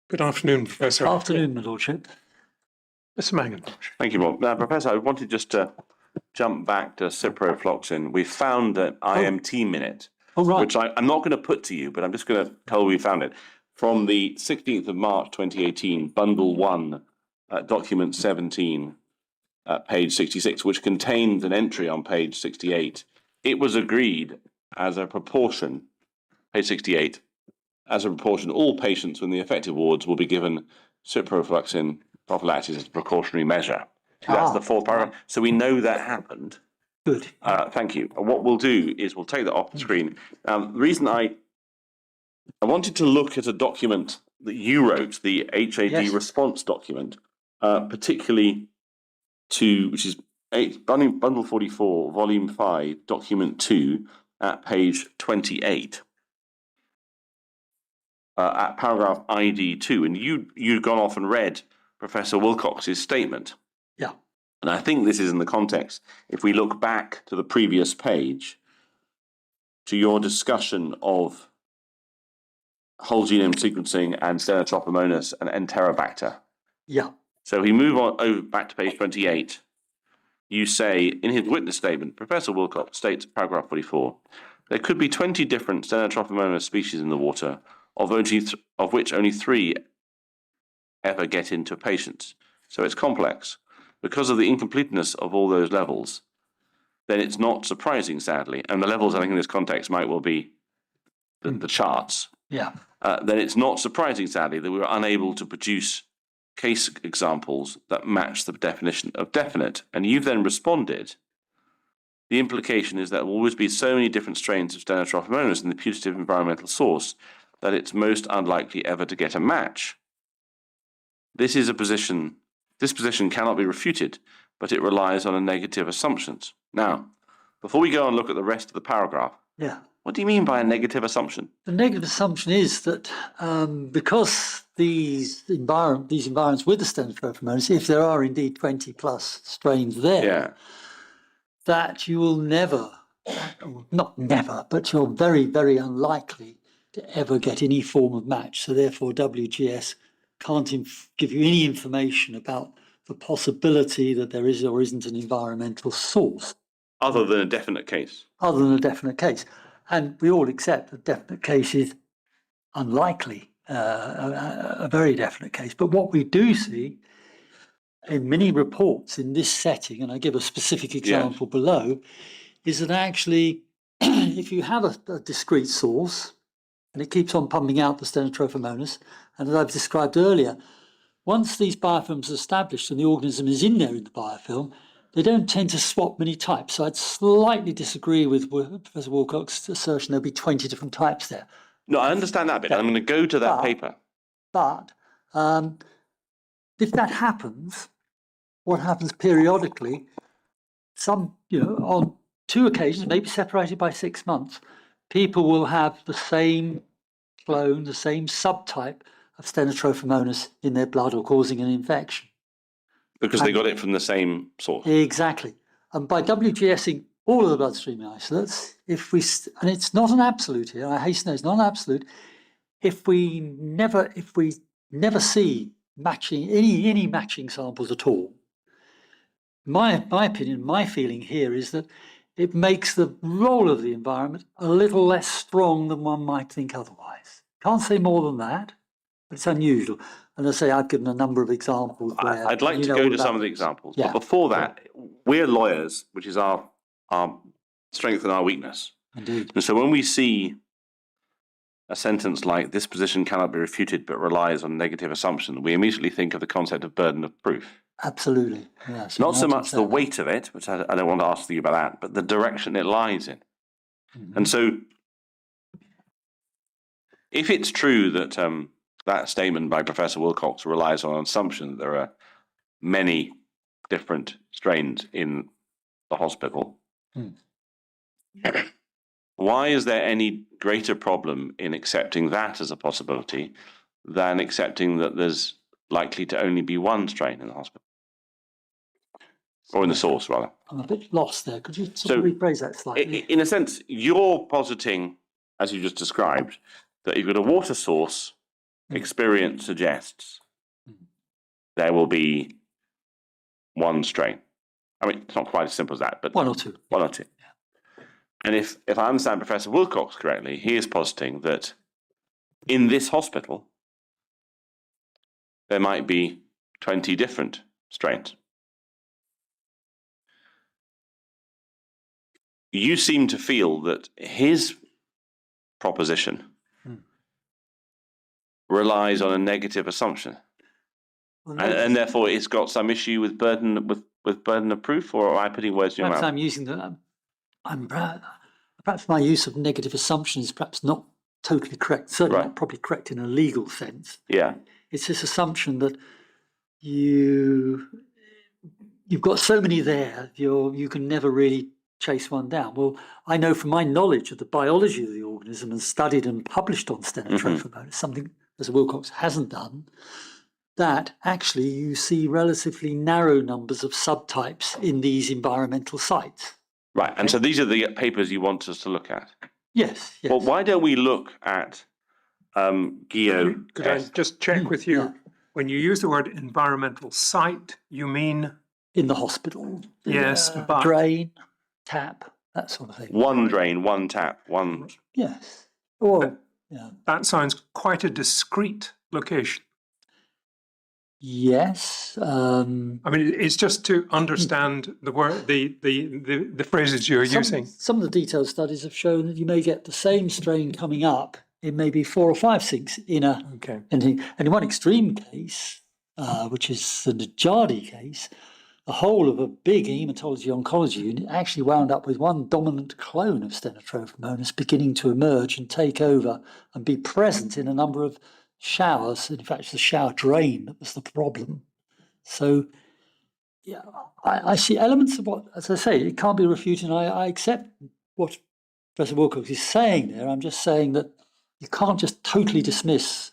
Good afternoon, Professor. Afternoon, my lordship. Mr. Mangan. Thank you, Bob. Now, Professor, I wanted just to jump back to ciprofloxacin. We found an IMT minute, which I'm not going to put to you, but I'm just going to tell you we found it, from the 16th of March 2018, Bundle 1, Document 17, page 66, which contains an entry on page 68. It was agreed as a proportion, page 68, as a proportion, all patients in the affected wards will be given ciprofloxacin prophylaxis as a precautionary measure. That's the fourth paragraph. So we know that happened. Good. Thank you. And what we'll do is we'll take that off the screen. The reason I wanted to look at a document that you wrote, the HAD response document, particularly to, which is Bundle 44, Volume 5, Document 2, at page 28. At paragraph ID 2, and you'd gone off and read Professor Wilcox's statement. Yeah. And I think this is in the context, if we look back to the previous page, to your discussion of whole genome sequencing and Stenotrophomonas and Enterobacter. Yeah. So we move on over back to page 28. You say, in his witness statement, Professor Wilcox states, paragraph 44, there could be 20 different Stenotrophomonas species in the water, of which only 3 ever get into patients. So it's complex. Because of the incompleteness of all those levels, then it's not surprising, sadly, and the levels I think in this context might well be the charts. Yeah. Then it's not surprising, sadly, that we were unable to produce case examples that match the definition of definite. And you've then responded, the implication is that there will always be so many different strains of Stenotrophomonas in the putative environmental source that it's most unlikely ever to get a match. This position cannot be refuted, but it relies on a negative assumptions. Now, before we go and look at the rest of the paragraph, what do you mean by a negative assumption? The negative assumption is that because these environments with the Stenotrophomonas, if there are indeed 20 plus strains there, that you will never, not never, but you're very, very unlikely to ever get any form of match. So therefore, WGS can't give you any information about the possibility that there is or isn't an environmental source. Other than a definite case. Other than a definite case. And we all accept that definite case is unlikely, a very definite case. But what we do see in many reports in this setting, and I give a specific example below, is that actually if you have a discrete source, and it keeps on pumping out the Stenotrophomonas, and as I've described earlier, once these biofilms are established and the organism is in there in the biofilm, they don't tend to swap many types. So I'd slightly disagree with Professor Wilcox's assertion there'll be 20 different types there. No, I understand that bit. I'm going to go to that paper. But if that happens, what happens periodically, on 2 occasions, maybe separated by 6 months, people will have the same clone, the same subtype of Stenotrophomonas in their blood or causing an infection. Because they got it from the same source. Exactly. And by WGSing all of the bloodstream isolates, and it's not an absolute here, I hasten to know, it's not an absolute, if we never see matching, any matching samples at all, my opinion, my feeling here is that it makes the role of the environment a little less strong than one might think otherwise. Can't say more than that, but it's unusual. And as I say, I've given a number of examples where I'd like to go to some of the examples. But before that, we're lawyers, which is our strength and our weakness. Indeed. And so when we see a sentence like, this position cannot be refuted but relies on negative assumption, we immediately think of the concept of burden of proof. Absolutely. Yes. Not so much the weight of it, which I don't want to ask you about that, but the direction it lies in. Mm-hmm. And so if it's true that that statement by Professor Wilcox relies on an assumption that there are many different strains in the hospital, why is there any greater problem in accepting that as a possibility than accepting that there's likely to only be one strain in the hospital? Or in the source, rather. I'm a bit lost there. Could you sort of rephrase that slightly? In a sense, you're positing, as you just described, that you've got a water source experience suggests there will be one strain. I mean, it's not quite as simple as that, but one or two. One or two. And if I understand Professor Wilcox correctly, he is positing that in this hospital, there might be 20 different strains. You seem to feel that his proposition relies on a negative assumption. Well, And therefore it's got some issue with burden of proof, or am I putting words in your perhaps mouth? I'm using perhaps my use of negative assumption is perhaps not totally correct, certainly not probably correct in a legal sense. Yeah. It's this assumption that you've got so many there, you can never really chase one down. Well, I know from my knowledge of the biology of the organism and studied and published on Stenotrophomonas, something Professor Wilcox hasn't done, that actually you see relatively narrow numbers of subtypes in these environmental sites. Right, and so these are the papers you want us to look at? Yes. Well, why don't we look at Guillaume? Could I just check with you? When you use the word environmental site, you mean? In the hospital. Yes, but drain, tap, that sort of thing. One drain, one tap, one. Yes. Well, yeah. That sounds quite a discrete location. Yes. I mean, it's just to understand the word, the phrases you're using. Some of the detailed studies have shown that you may get the same strain coming up in maybe 4 or 5 sinks in a. Okay. And in one extreme case, which is the Najadi case, the whole of a big hematology oncology unit actually wound up with one dominant clone of Stenotrophomonas beginning to emerge and take over and be present in a number of showers. In fact, it's the shower drain that was the problem. So, yeah, I see elements of what, as I say, it can't be refuted. And I accept what Professor Wilcox is saying there. I'm just saying that you can't just totally dismiss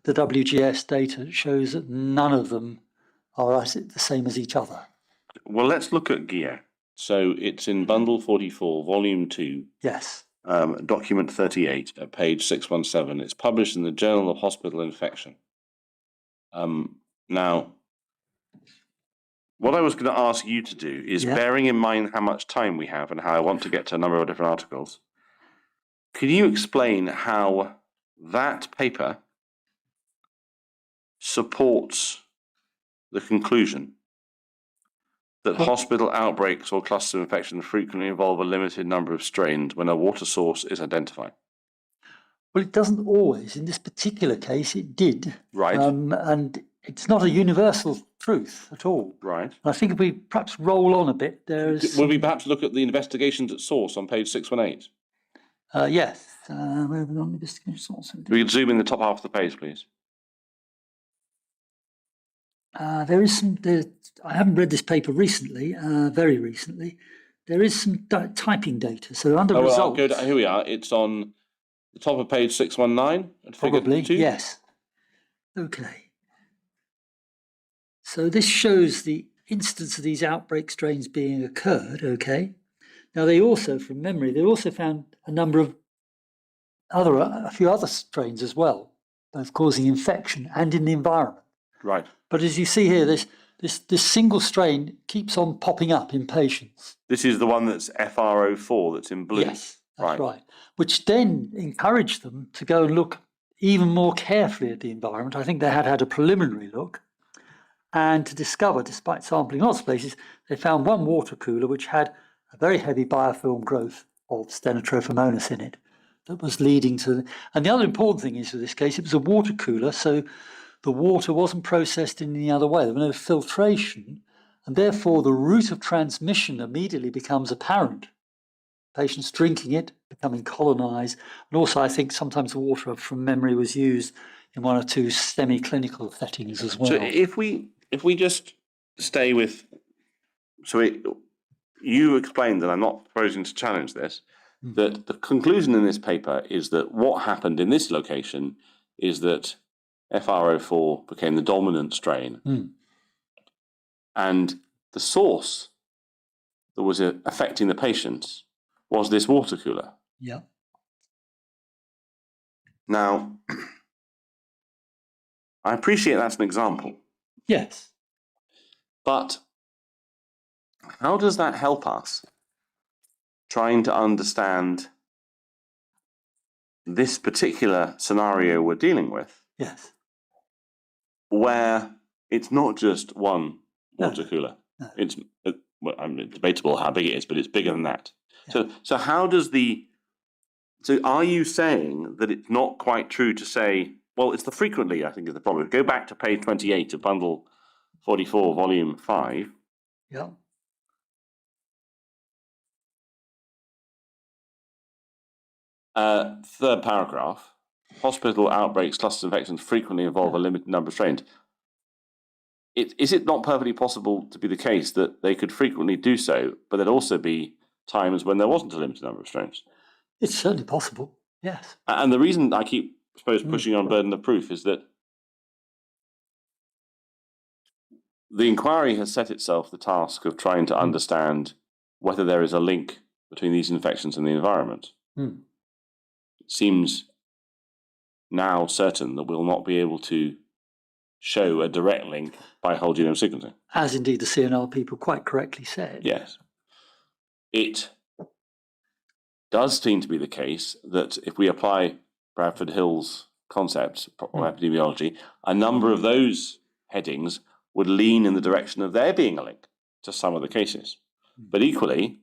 the WGS data that shows that none of them are the same as each other. Well, let's look at Guillaume. So it's in Bundle 44, Volume 2. Yes. Document 38 at page 617. It's published in the Journal of Hospital Infection. Now, what I was going to ask you to do is, bearing in mind how much time we have and how I want to get to a number of different articles, can you explain how that paper supports the conclusion that hospital outbreaks or clusters of infection frequently involve a limited number of strains when a water source is identified? Well, it doesn't always. In this particular case, it did. Right. And it's not a universal truth at all. Right. And I think if we perhaps roll on a bit, there's... Will we perhaps look at the investigations at source on page 618? Yes. Moving on, investigation source. We could zoom in the top half of the page, please. There is some... I haven't read this paper recently, very recently. There is some typing data. So under results... Here we are. It's on the top of page 619. Probably, 2. Yes. Okay. So this shows the instance of these outbreak strains being occurred, okay? Now they also, from memory, they also found a number of a few other strains as well, both causing infection and in the environment. Right. But as you see here, this single strain keeps on popping up in patients. This is the one that's FR04 that's in blue. Yes, that's right. Which then encouraged them to go and look even more carefully at the environment. I think they had a preliminary look, and to discover, despite sampling lots of places, they found one water cooler which had a very heavy biofilm growth of Stenotrophomonas in it that was leading to... And the other important thing is, for this case, it was a water cooler, so the water wasn't processed in any other way. There was no filtration, and therefore the route of transmission immediately becomes apparent. Patients drinking it, becoming colonized, and also I think sometimes the water from memory was used in 1 or 2 semi-clinical settings as well. So if we just stay with... You explained, and I'm not proposing to challenge this, that the conclusion in this paper is that what happened in this location is that FR04 became the dominant strain, and the source that was affecting the patients was this water cooler. Yeah. Now, I appreciate that's an example, Yes. but how does that help us trying to understand this particular scenario we're dealing with, Yes. where it's not just one water cooler? No. It's well, I mean, debatable how big it is, but it's bigger than that. Yeah. So how does so are you saying that it's not quite true to say, well, it's the frequently, I think, is the problem. Go back to page 28 of bundle 44, volume 5. Yeah. Third paragraph. Hospital outbreaks, cluster infections frequently involve a limited number of strains. Is it not perfectly possible to be the case that they could frequently do so, but there'd also be times when there wasn't a limited number of strains? It's certainly possible. Yes. And the reason I keep, I suppose, pushing on burden of proof is that the inquiry has set itself the task of trying to understand whether there is a link between these infections and the environment. It seems now certain that we'll not be able to show a direct link by whole genome sequencing. As indeed the CNR people quite correctly said. Yes. It does seem to be the case that if we apply Bradford Hill's concept of epidemiology, a number of those headings would lean in the direction of there being a link to some of the cases. But equally,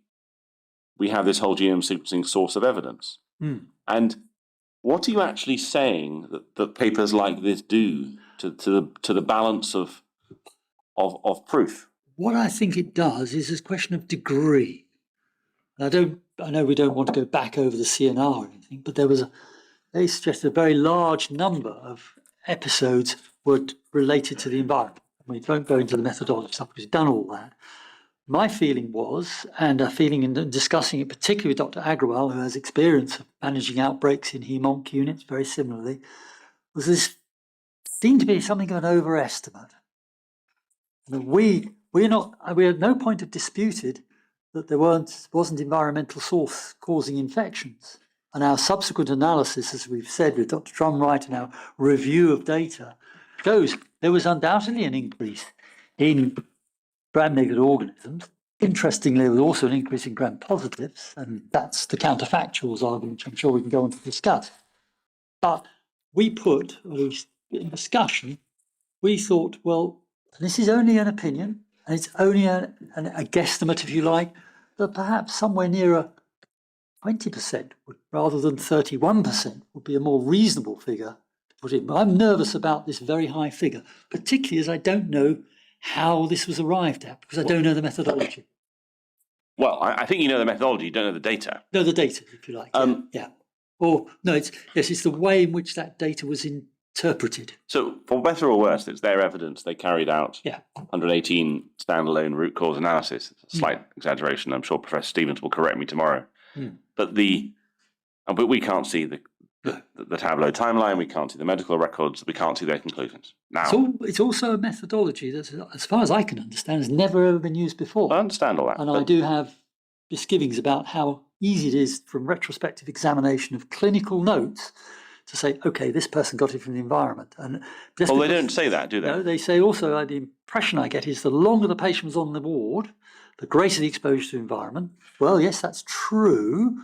we have this whole genome sequencing source of evidence. And what are you actually saying that papers like this do to the balance of proof? What I think it does is a question of degree. And I know we don't want to go back over the CNR or anything, but they suggested a very large number of episodes were related to the environment. We won't go into the methodology stuff because we've done all that. My feeling was, and a feeling in discussing it particularly with Dr. Agrawal, who has experience of managing outbreaks in hem-onc units very similarly, was this seemed to be something of an overestimate. I mean, we at no point have disputed that there wasn't environmental source causing infections. And our subsequent analysis, as we've said with Dr. Drumwright and our review of data, shows there was undoubtedly an increase in gram-negative organisms. Interestingly, there was also an increase in gram-positives, and that's the counterfactuals argument, which I'm sure we can go on to discuss. But we put, at least in discussion, we thought, well, this is only an opinion, and it's only a guesstimate, if you like, that perhaps somewhere nearer 20% rather than 31% would be a more reasonable figure to put in. But I'm nervous about this very high figure, particularly as I don't know how this was arrived at, because I don't know the methodology. Well, I think you know the methodology, you don't know the data. No, the data, if you like. Yeah. Or no, it's the way in which that data was interpreted. So, for better or worse, it's their evidence. They carried out 118 standalone root cause analysis. It's a slight exaggeration. I'm sure Professor Stevens will correct me tomorrow. But we can't see the Tableau timeline. We can't see the medical records. We can't see their conclusions. Now, it's also a methodology that, as far as I can understand, has never ever been used before. I understand all that. And I do have misgivings about how easy it is from retrospective examination of clinical notes to say, okay, this person got it from the environment. And they don't say that, do they? No, they say also, the impression I get is the longer the patient was on the ward, the greater the exposure to the environment. Well, yes, that's true,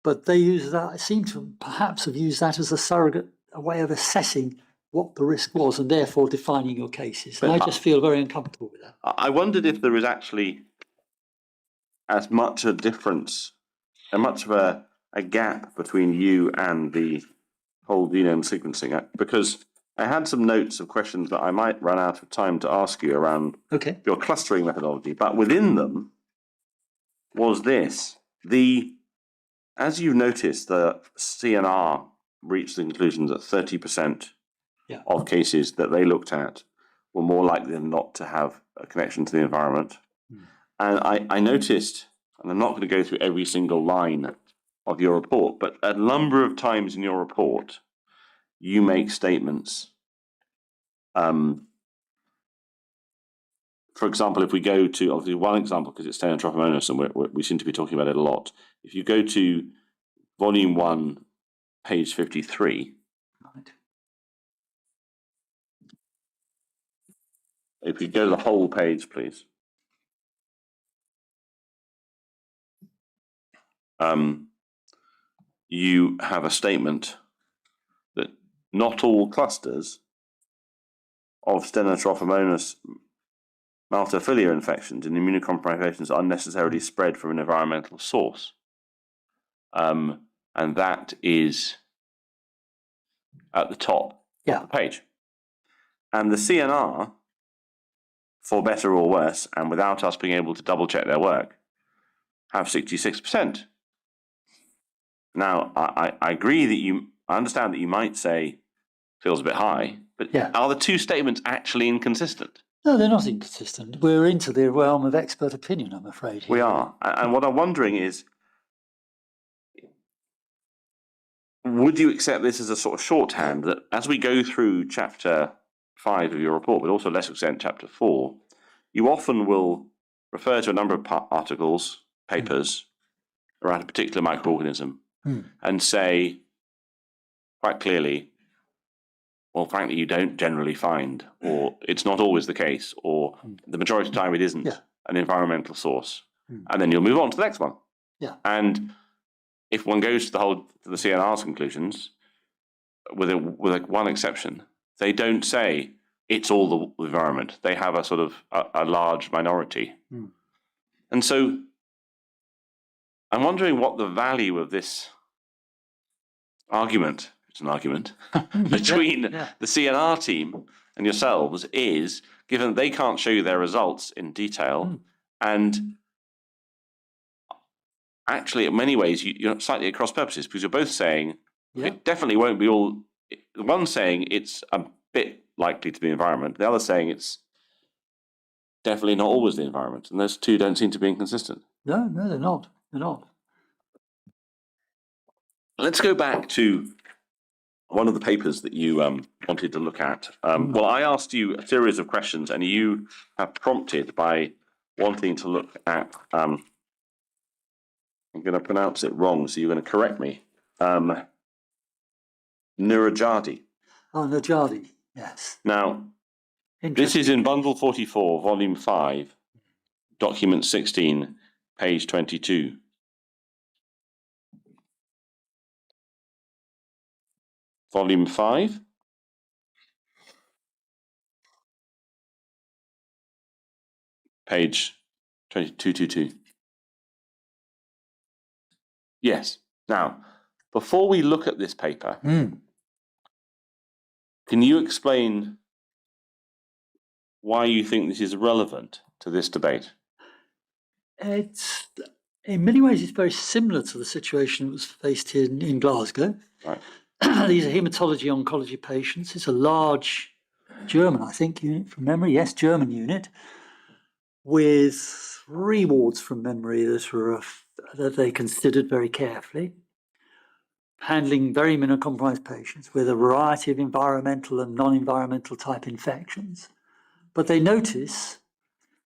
but they seem to perhaps have used that as a surrogate, a way of assessing what the risk was and therefore defining your cases. And I just feel very uncomfortable with that. I wondered if there is actually as much a difference, much of a gap between you and the whole genome sequencing, because I had some notes of questions that I might run out of time to ask you around your clustering methodology, but within them was this. As you noticed, the CNR reached the conclusion that 30% of cases that they looked at were more likely than not to have a connection to the environment. And I noticed, and I'm not going to go through every single line of your report, but a number of times in your report, you make statements. For example, if we go to, obviously one example, because it's Stenotrophomonas, and we seem to be talking about it a lot. If you go to volume 1, page 53, if you go to the whole page, please. You have a statement that not all clusters of Stenotrophomonas maltophilia infections and immunocompromised patients are necessarily spread from an environmental source. And that is at the top of the page. And the CNR, for better or worse, and without us being able to double check their work, have 66%. Now, I agree that I understand that you might say feels a bit high, but are the two statements actually inconsistent? No, they're not inconsistent. We're into the realm of expert opinion, I'm afraid. Here. We are. And what I'm wondering is, would you accept this as a sort of shorthand that as we go through chapter 5 of your report, but also less extent chapter 4, you often will refer to a number of articles, papers, around a particular microorganism and say quite clearly, well, frankly, you don't generally find, or it's not always the case, or the majority of the time it isn't an environmental source. And then you'll move on to the next one. Yeah. And if one goes to the CNR's conclusions, with one exception, they don't say it's all the environment. They have a sort of a large minority. And so I'm wondering what the value of this argument, it's an argument, between the CNR team and yourselves is, given that they can't show you their results in detail, and actually in many ways you're slightly at cross purposes, because you're both saying it definitely won't be all, the one saying it's a bit likely to be environment, the other saying it's definitely not always the environment, and those two don't seem to be inconsistent. No, they're not. They're not. Let's go back to one of the papers that you wanted to look at. Well, I asked you a series of questions, and you have prompted by wanting to look at, I'm going to pronounce it wrong, so you're going to correct me, Nurajadi. Oh, Nurajadi, yes. Now, this is in Bundle 44, Volume 5, Document 16, page 22. Volume 5. Page 2222. Yes. Now, before we look at this paper, can you explain why you think this is relevant to this debate? It's, in many ways, it's very similar to the situation that was faced here in Glasgow. Right. These are hematology oncology patients. It's a large German, I think, unit from memory. Yes, German unit with 3 wards from memory that they considered very carefully, handling very immunocompromised patients with a variety of environmental and non-environmental type infections. But they notice,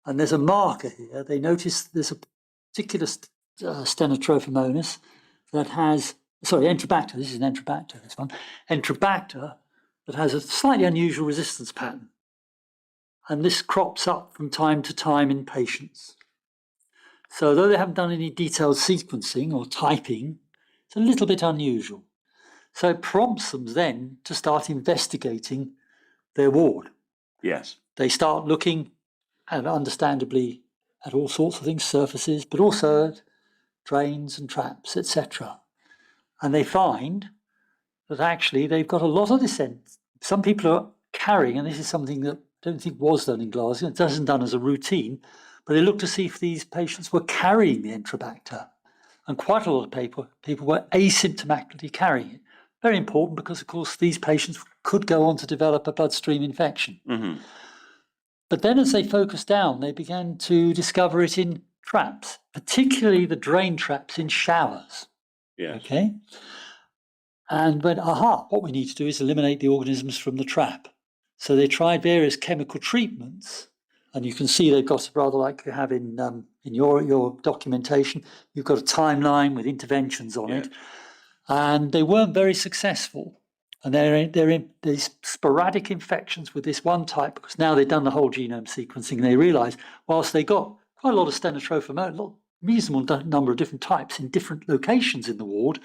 and there's a marker here, they notice there's a particular Stenotrophomonas that has, Enterobacter, this is an Enterobacter, this one, Enterobacter that has a slightly unusual resistance pattern. And this crops up from time to time in patients. So though they haven't done any detailed sequencing or typing, it's a little bit unusual. So it prompts them then to start investigating their ward. Yes. They start looking, and understandably, at all sorts of things, surfaces, but also at drains and traps, etc. And they find that actually they've got a lot of this. Some people are carrying, and this is something that I don't think was done in Glasgow, it wasn't done as a routine, but they looked to see if these patients were carrying the Enterobacter. And quite a lot of people were asymptomatically carrying it. Very important because, of course, these patients could go on to develop a bloodstream infection. But then as they focused down, they began to discover it in traps, particularly the drain traps in showers. Yes. Okay? And went, what we need to do is eliminate the organisms from the trap. So they tried various chemical treatments, and you can see they've got, rather like you have in your documentation, you've got a timeline with interventions on it, and they weren't very successful. And they're in these sporadic infections with this one type, because now they've done the whole genome sequencing, and they realise whilst they got quite a lot of Stenotrophomonas, a reasonable number of different types in different locations in the ward,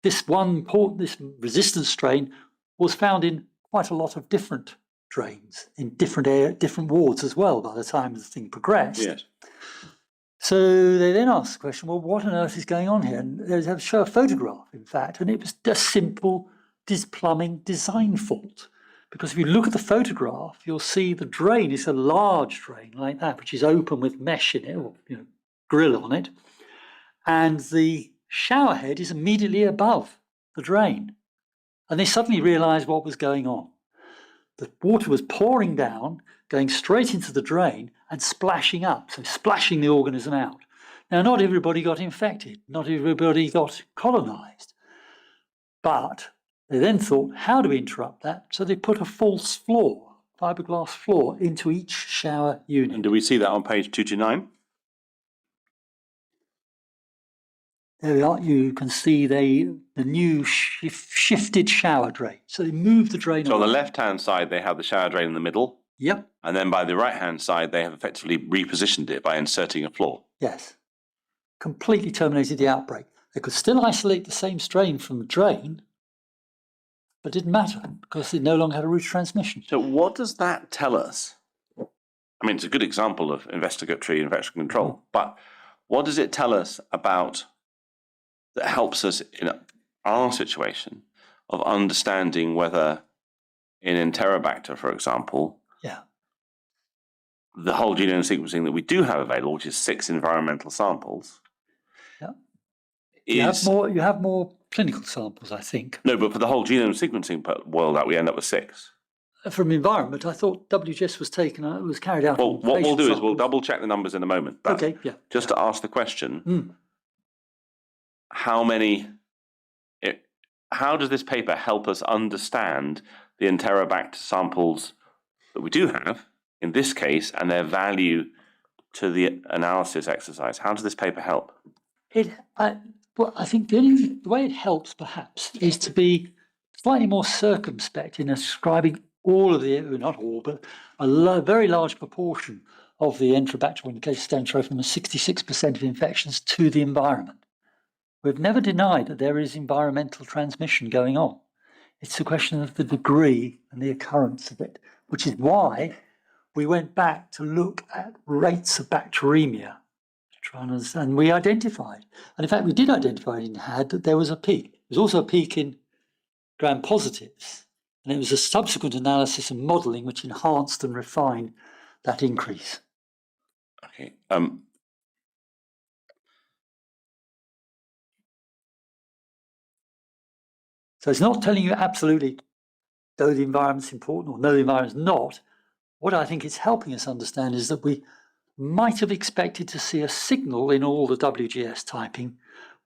this this resistant strain was found in quite a lot of different drains in different wards as well by the time the thing progressed. Yes. So they then asked the question, well, what on earth is going on here? And they show a photograph, in fact, and it was a simple plumbing design fault. Because if you look at the photograph, you'll see the drain is a large drain like that, which is open with mesh in it, or grill on it. And the shower head is immediately above the drain. And they suddenly realized what was going on. The water was pouring down, going straight into the drain and splashing up, so splashing the organism out. Now, not everybody got infected, not everybody got colonized, but they then thought, how do we interrupt that? So they put a false floor, fiberglass floor, into each shower unit. And do we see that on page 229? There we are. You can see the new shifted shower drain. So they moved the drain. So on the left-hand side, they have the shower drain in the middle. Yep. And then by the right-hand side, they have effectively repositioned it by inserting a floor. Yes. Completely terminated the outbreak. They could still isolate the same strain from the drain, but it didn't matter because it no longer had a route of transmission. So what does that tell us? I mean, it's a good example of investigatory infection control, but what does it tell us about that helps us in our situation of understanding whether in Enterobacter, for example, the whole genome sequencing that we do have available, which is 6 environmental samples, you have more clinical samples, I think. No, but for the whole genome sequencing world, that we end up with 6. From environment, I thought WGS was carried out. Well, what we'll do is we'll double check the numbers in a moment. But okay, yeah. Just to ask the question, how does this paper help us understand the Enterobacter samples that we do have, in this case, and their value to the analysis exercise? How does this paper help? Well, I think the way it helps, perhaps, is to be slightly more circumspect in ascribing all of the, not all, but a very large proportion of the Enterobacter, in the case of Stenotrophomonas, 66% of infections to the environment. We've never denied that there is environmental transmission going on. It's a question of the degree and the occurrence of it, which is why we went back to look at rates of bacteremia to try and understand. And we identified, and in fact we did identify in HAD that there was a peak. There was also a peak in gram-positives, and it was a subsequent analysis and modelling which enhanced and refined that increase. Okay. So it's not telling you absolutely though the environment's important or no, the environment's not. What I think it's helping us understand is that we might have expected to see a signal in all the WGS typing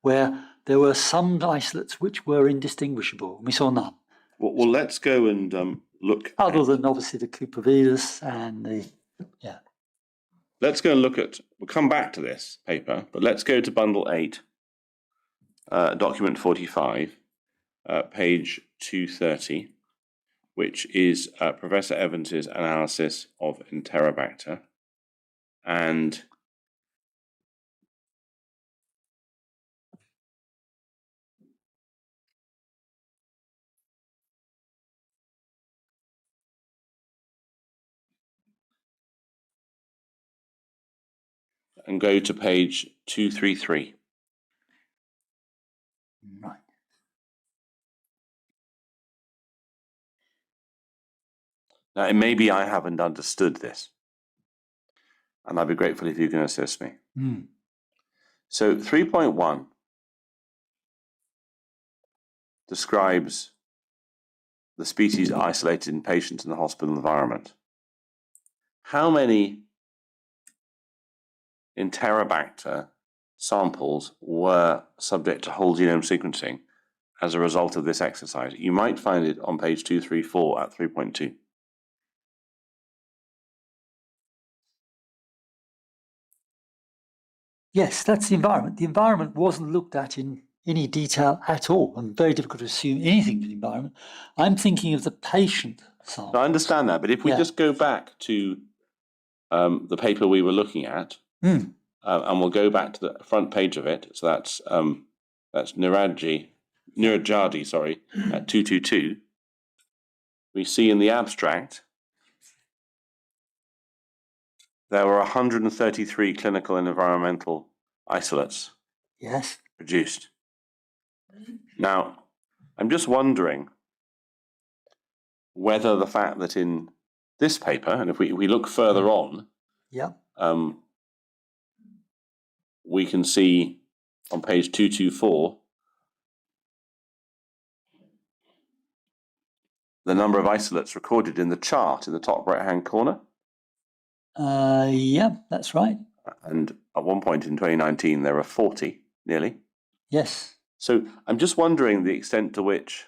where there were some isolates which were indistinguishable, and we saw none. Well, let's go and look. Other than obviously the Cupervidus and the, Let's go and look at, we'll come back to this paper, but let's go to bundle 8, document 45, page 230, which is Professor Evans's analysis of Enterobacter. And go to page 233. right. Now, it may be I haven't understood this, and I'd be grateful if you can assist me. So 3.1 describes the species isolated in patients in the hospital environment. How many Enterobacter samples were subject to whole genome sequencing as a result of this exercise? You might find it on page 234 at 3.2. Yes, that's the environment. The environment wasn't looked at in any detail at all, and very difficult to assume anything for the environment. I'm thinking of the patient sample. I understand that, but if we just go back to the paper we were looking at, and we'll go back to the front page of it. So that's Nirajadi, sorry, at 222. We see in the abstract there were 133 clinical and environmental isolates produced. Now, I'm just wondering whether the fact that in this paper, and if we look further on, we can see on page 224 the number of isolates recorded in the chart in the top right-hand corner. Yeah, that's right. And at one point in 2019, there were 40, nearly. Yes. So I'm just wondering the extent to which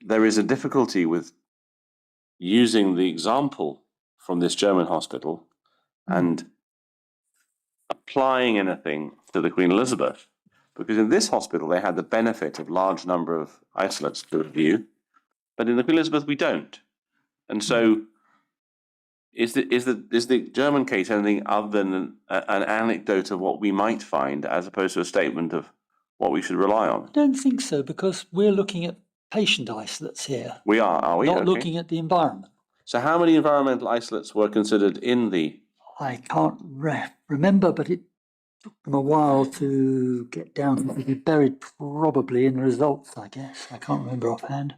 there is a difficulty with using the example from this German hospital and applying anything to the Queen Elizabeth. Because in this hospital, they had the benefit of large number of isolates to review, but in the Queen Elizabeth, we don't. And so is the German case anything other than an anecdote of what we might find as opposed to a statement of what we should rely on? I don't think so, because we're looking at patient isolates here. We are we? Not looking at the environment. So how many environmental isolates were considered in the... I can't remember, but it took them a while to get down to be buried probably in the results, I guess. I can't remember offhand.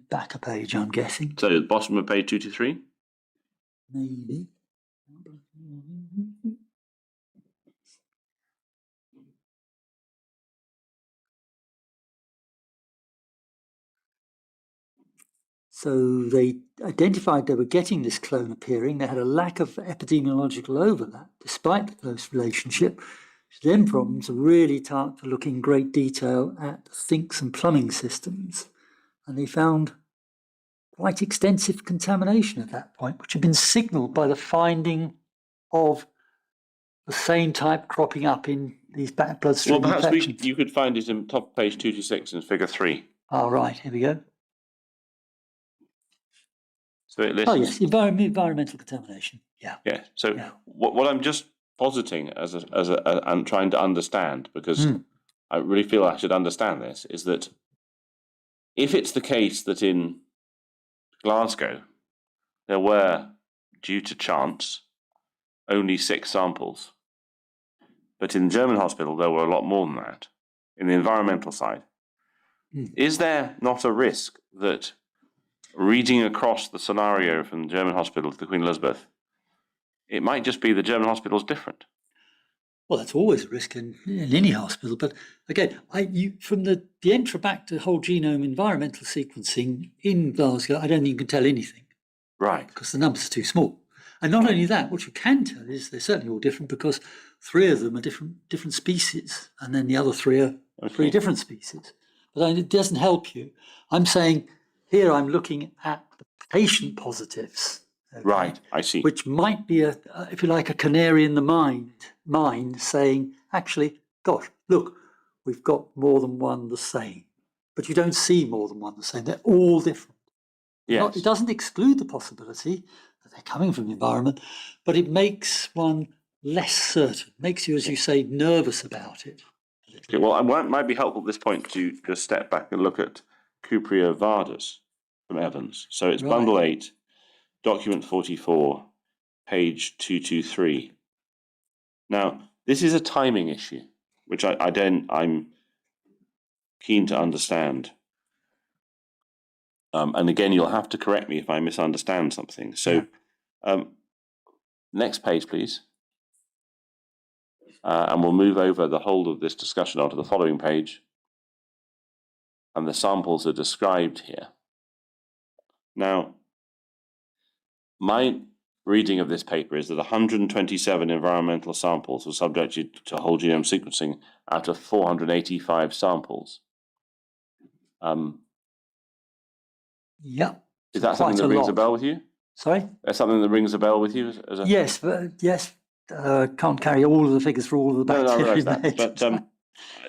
Back a page, I'm guessing. So the bottom of page 223? Maybe. So they identified they were getting this clone appearing. They had a lack of epidemiological overlap, despite the close relationship. Which then problems really start to look in great detail at sinks and plumbing systems. And they found quite extensive contamination at that point, which had been signalled by the finding of the same type cropping up in these bloodstream infections. Well, perhaps you could find it in top page 226 in figure 3. Oh, right, here we go. So it lists... Oh, yes, environmental contamination. Yeah. Yeah. So what I'm just positing I'm trying to understand, because I really feel I should understand this, is that if it's the case that in Glasgow there were, due to chance, only 6 samples, but in the German hospital there were a lot more than that, in the environmental side, is there not a risk that reading across the scenario from the German hospital to the Queen Elizabeth, it might just be the German hospital's different? Well, that's always a risk in any hospital. But again, from the Enterobacter whole genome environmental sequencing in Glasgow, I don't think you can tell anything. Right. Because the numbers are too small. And not only that, what you can tell is they're certainly all different, because 3 of them are different species, and then the other 3 are 3 different species. But it doesn't help you. I'm saying here I'm looking at the patient positives. Okay, right, I see. Which might be, if you like, a canary in the mind saying, actually, gosh, look, we've got more than one the same. But you don't see more than one the same. They're all different. Yes. It doesn't exclude the possibility that they're coming from the environment, but it makes one less certain, makes you, as you say, nervous about it. Okay, well, it might be helpful at this point to just step back and look at Cupria Vardus from Evans. So it's bundle 8, document 44, page 223. Now, this is a timing issue, which I'm keen to understand. And again, you'll have to correct me if I misunderstand something. So, next page, please. And we'll move over the whole of this discussion onto the following page. And the samples are described here. Now, my reading of this paper is that 127 environmental samples were subjected to whole genome sequencing out of 485 samples. Yeah. Is that something that rings a bell with you? Sorry? That's something that rings a bell with you? As a... Yes, yes. Can't carry all of the figures for all of the No, I bacteria realise in the that.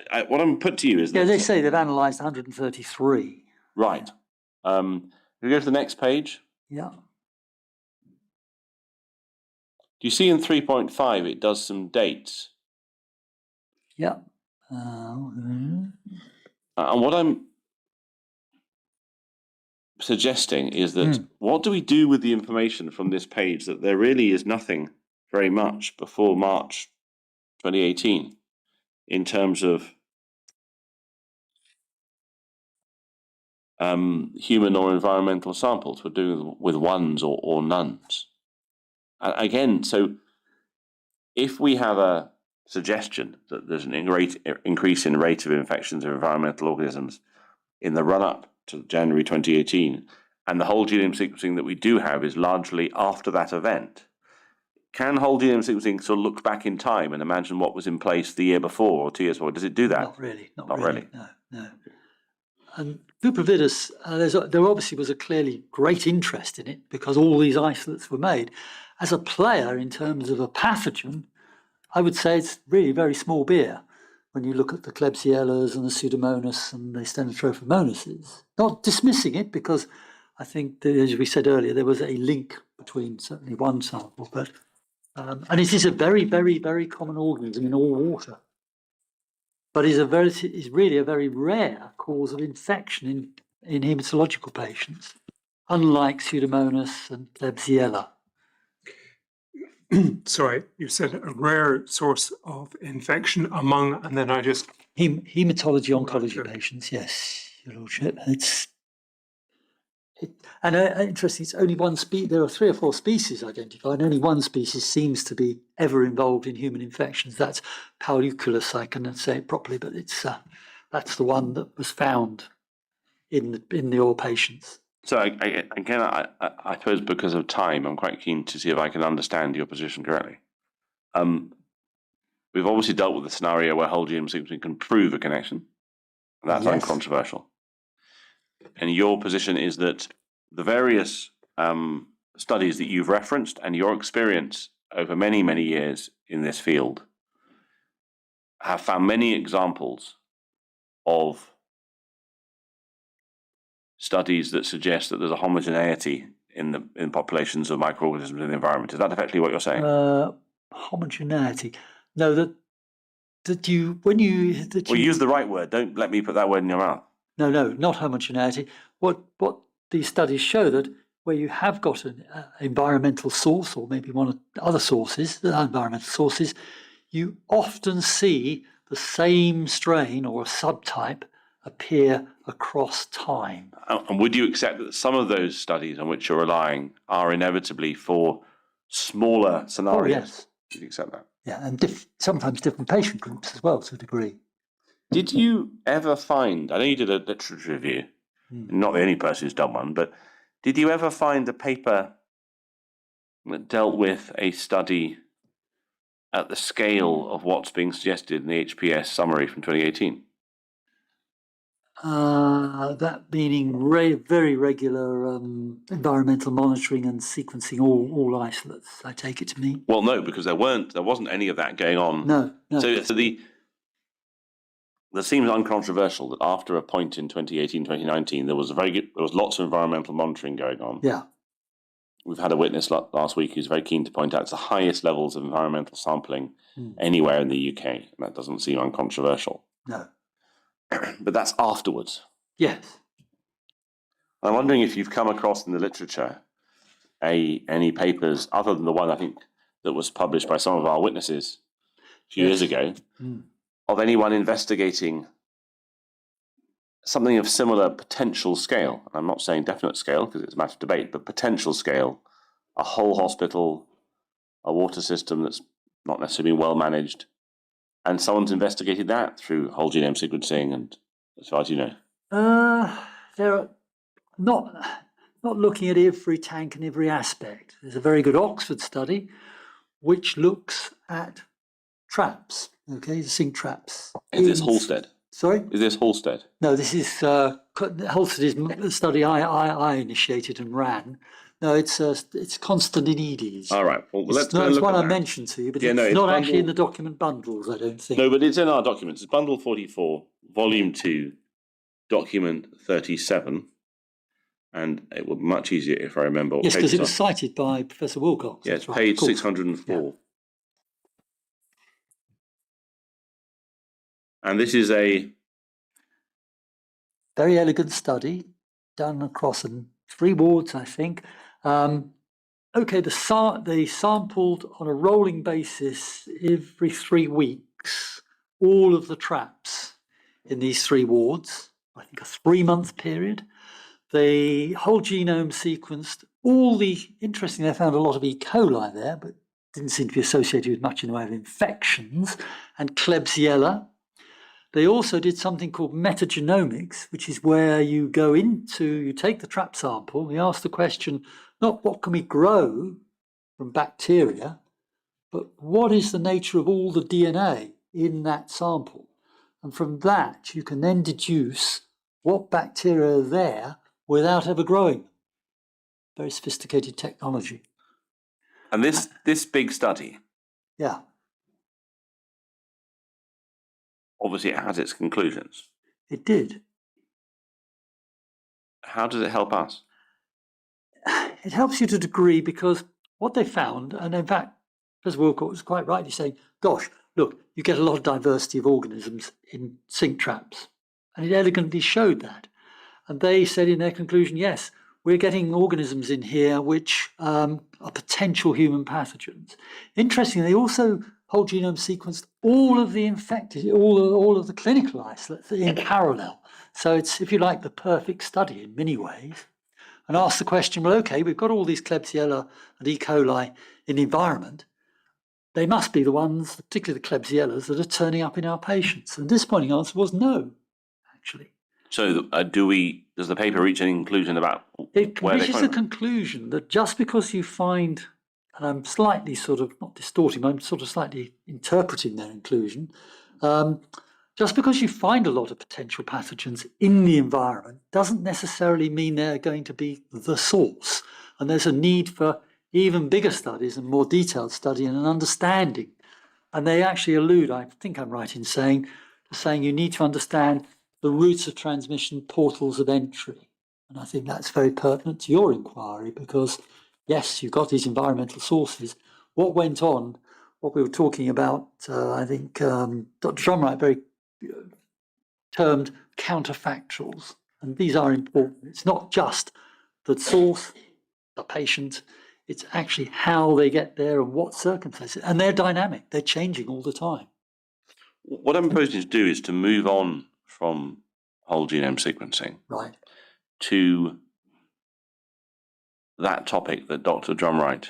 But what I'm put to you is that... Yeah, they say they've analysed 133. Right. Can we go to the next page? Yeah. Do you see in 3.5 it does some dates? Yeah. And what I'm suggesting is that what do we do with the information from this page that there really is nothing very much before March 2018 in terms of human or environmental samples? We're doing with ones or nones. And again, so if we have a suggestion that there's an increase in rate of infections of environmental organisms in the run-up to January 2018, and the whole genome sequencing that we do have is largely after that event, can whole genome sequencing sort of look back in time and imagine what was in place the year before or 2 years before? Does it do that? Not really. Not really. No. And bupropidas, there obviously was a clearly great interest in it because all these isolates were made. As a player in terms of a pathogen, I would say it's really very small beer when you look at the Klebsiellas and the Pseudomonas and the Stenotrophomonases. Not dismissing it because I think, as we said earlier, there was a link between certainly one sample, but and it is a very, very, very common organism in all water. But is really a very rare cause of infection in hematological patients, unlike Pseudomonas and Klebsiella. Sorry, you said a rare source of infection among, and then I just... Hematology oncology patients, yes, Your Lordship. Interesting, it's only one species. There are 3 or 4 species identified, and only one species seems to be ever involved in human infections. That's Pauleuculus, I can say it properly, but it's that's the one that was found in the all patients. So again, I suppose because of time, I'm quite keen to see if I can understand your position correctly. We've obviously dealt with the scenario where whole genome sequencing can prove a connection. That's uncontroversial. And your position is that the various studies that you've referenced and your experience over many, many years in this field have found many examples of studies that suggest that there's a homogeneity in populations of microorganisms in the environment. Is that effectively what you're saying? Homogeneity. No, that you when you that Well, you use the right word. Don't let me put that word in your mouth. No, not homogeneity. What these studies show that where you have got an environmental source or maybe one of the other sources, the environmental sources, you often see the same strain or a subtype appear across time. And would you accept that some of those studies on which you're relying are inevitably for smaller scenarios? Oh, yes. Would you accept that? Yeah, and sometimes different patient groups as well, to a degree. Did you ever find, I know you did a literature review, not the only person who's done one, but did you ever find a paper that dealt with a study at the scale of what's being suggested in the HPS summary from 2018? That meaning very regular environmental monitoring and sequencing all isolates, I take it to mean? Well, no, because there wasn't any of that going on. No. It seems uncontroversial that after a point in 2018, 2019, there was lots of environmental monitoring going on. Yeah. We've had a witness last week who's very keen to point out it's the highest levels of environmental sampling anywhere in the UK. And that doesn't seem uncontroversial. No. But that's afterwards. Yes. I'm wondering if you've come across in the literature any papers, other than the one I think that was published by some of our witnesses a few years ago, of anyone investigating something of similar potential scale. I'm not saying definite scale because it's a matter of debate, but potential scale, a whole hospital, a water system that's not necessarily well managed, and someone's investigated that through whole genome sequencing, and as far as you know. They're not looking at every tank and every aspect. There's a very good Oxford study which looks at traps, the zinc traps. Is this Halstead? Sorry? Is this Halstead? No, this is Halstead is a study I initiated and ran, No, it's Constantinides. All right. Well, let's It's go not, and it's look one at I that. mentioned to you, but Yeah, no, it's it's not actually in bundle- the document bundles, I don't think. No, but it's in our documents. It's bundle 44, volume 2, document 37. And it would be much easier if I remember what Yes, because pages it was are. cited by Professor Wilcox. Yeah, That's it's right, page of course. 604. And this is a Very elegant study done across 3 wards, I think. Okay, they sampled on a rolling basis every 3 weeks all of the traps in these 3 wards, I think a 3-month period. The whole genome sequenced interestingly, they found a lot of E. coli there, but didn't seem to be associated with much in the way of infections, and Klebsiella. They also did something called metagenomics, which is where you take the trap sample, you ask the question, not what can we grow from bacteria, but what is the nature of all the DNA in that sample? And from that, you can then deduce what bacteria are there without ever growing them. Very sophisticated technology. and this big study, Yeah. obviously it has its conclusions. It did. How does it help us? It helps you to a degree because what they found, and in fact, Professor Wilcox was quite rightly saying, gosh, look, you get a lot of diversity of organisms in sink traps. And it elegantly showed that. And they said in their conclusion, yes, we're getting organisms in here which are potential human pathogens. Interestingly, they also whole genome sequenced all of the infected, all of the clinical isolates in parallel. So it's, if you like, the perfect study in many ways. And ask the question, well, okay, we've got all these Klebsiella and E. coli in the environment. They must be the ones, particularly the Klebsiellas, that are turning up in our patients. And the disappointing answer was no, actually. So does the paper reach any conclusion about It where reaches the conclusion that just because you find, and I'm slightly sort of, not distorting, I'm sort of slightly interpreting their inclusion, just because you find a lot of potential pathogens in the environment doesn't necessarily mean they're going to be the source. And there's a need for even bigger studies and more detailed study and an understanding. And they actually allude, I think I'm right in saying you need to understand the routes of transmission, portals of entry. And I think that's very pertinent to your inquiry because, yes, you've got these environmental sources. What went on, what we were talking about, I think Dr. Drumright very termed counterfactuals. And these are important. It's not just the source, the patient, it's actually how they get there and what circumstances. And they're dynamic, they're changing all the time. What I'm proposing to do is to move on from whole genome sequencing Right. to that topic that Dr. Drumright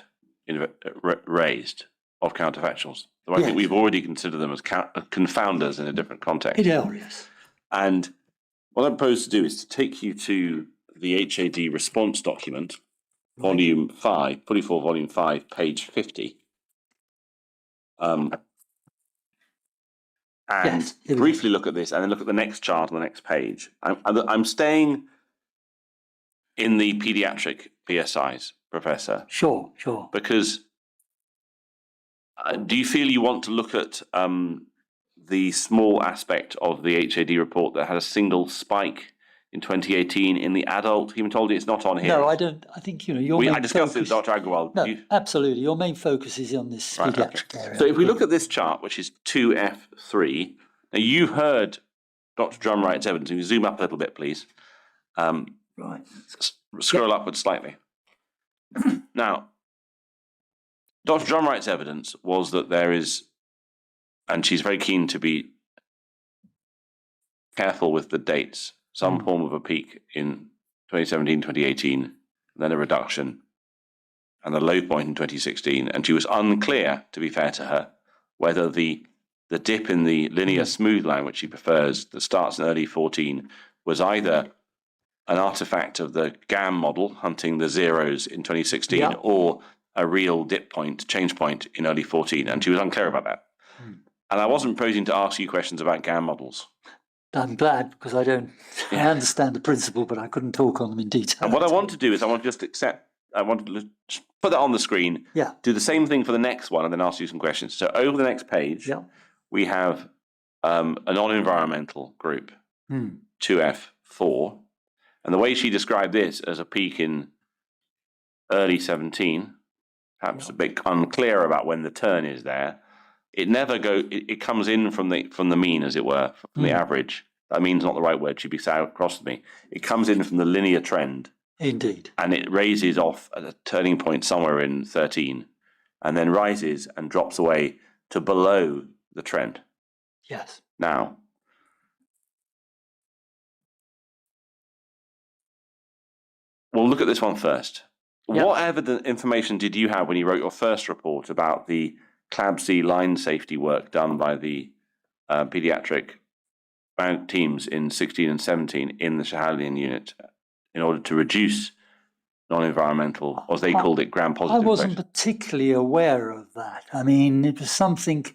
raised of counterfactuals. So I think we've already considered them as confounders in a different context. Yes. And what I propose to do is to take you to the HAD response document, volume 5, 44, volume 5, page 50. And briefly look at this and then look at the next chart on the next page. I'm staying in the pediatric PSIs, Professor. Sure. Because do you feel you want to look at the small aspect of the HAD report that had a single spike in 2018 in the adult hematology? It's not on here. No, I don't. I think, your main I discussed it with Dr. Agarwal. No, absolutely. Your main focus is on this pediatric area. So if we look at this chart, which is 2F3, now you've heard Dr. Drumright's evidence. Can you zoom up a little bit, please? Right. Scroll upwards slightly. Now, Dr. Drumright's evidence was that there is, and she's very keen to be careful with the dates, some form of a peak in 2017, 2018, then a reduction, and a low point in 2016. And she was unclear, to be fair to her, whether the dip in the linear smooth line, which she prefers, that starts in early 14, was either an artifact of the GAM model, hunting the zeros in 2016, or a real dip point, change point in early 14. And she was unclear about that. And I wasn't proposing to ask you questions about GAM models. I'm glad, because I understand the principle, but I couldn't talk on them in detail. And what I want to do is I want to just I want to just put that on the screen. Yeah. Do the same thing for the next one, and then ask you some questions. So over the next page, we have a non-environmental group, 2F4, and the way she described this as a peak in early 17, perhaps a bit unclear about when the turn is there. It never it comes in from the mean, as it were, from the average. That mean's not the right word. She'd be sat across me. It comes in from the linear trend. Indeed. And it raises off at a turning point somewhere in 13, and then rises and drops away to below the trend. Yes. Now, we'll look at this one first. What information did you have when you wrote your first report about the CLABSI line safety work done by the pediatric teams in 16 and 17 in the Shahalian unit in order to reduce non-environmental, or as they called it, gram-positive? I wasn't particularly aware of that. I mean, it was something,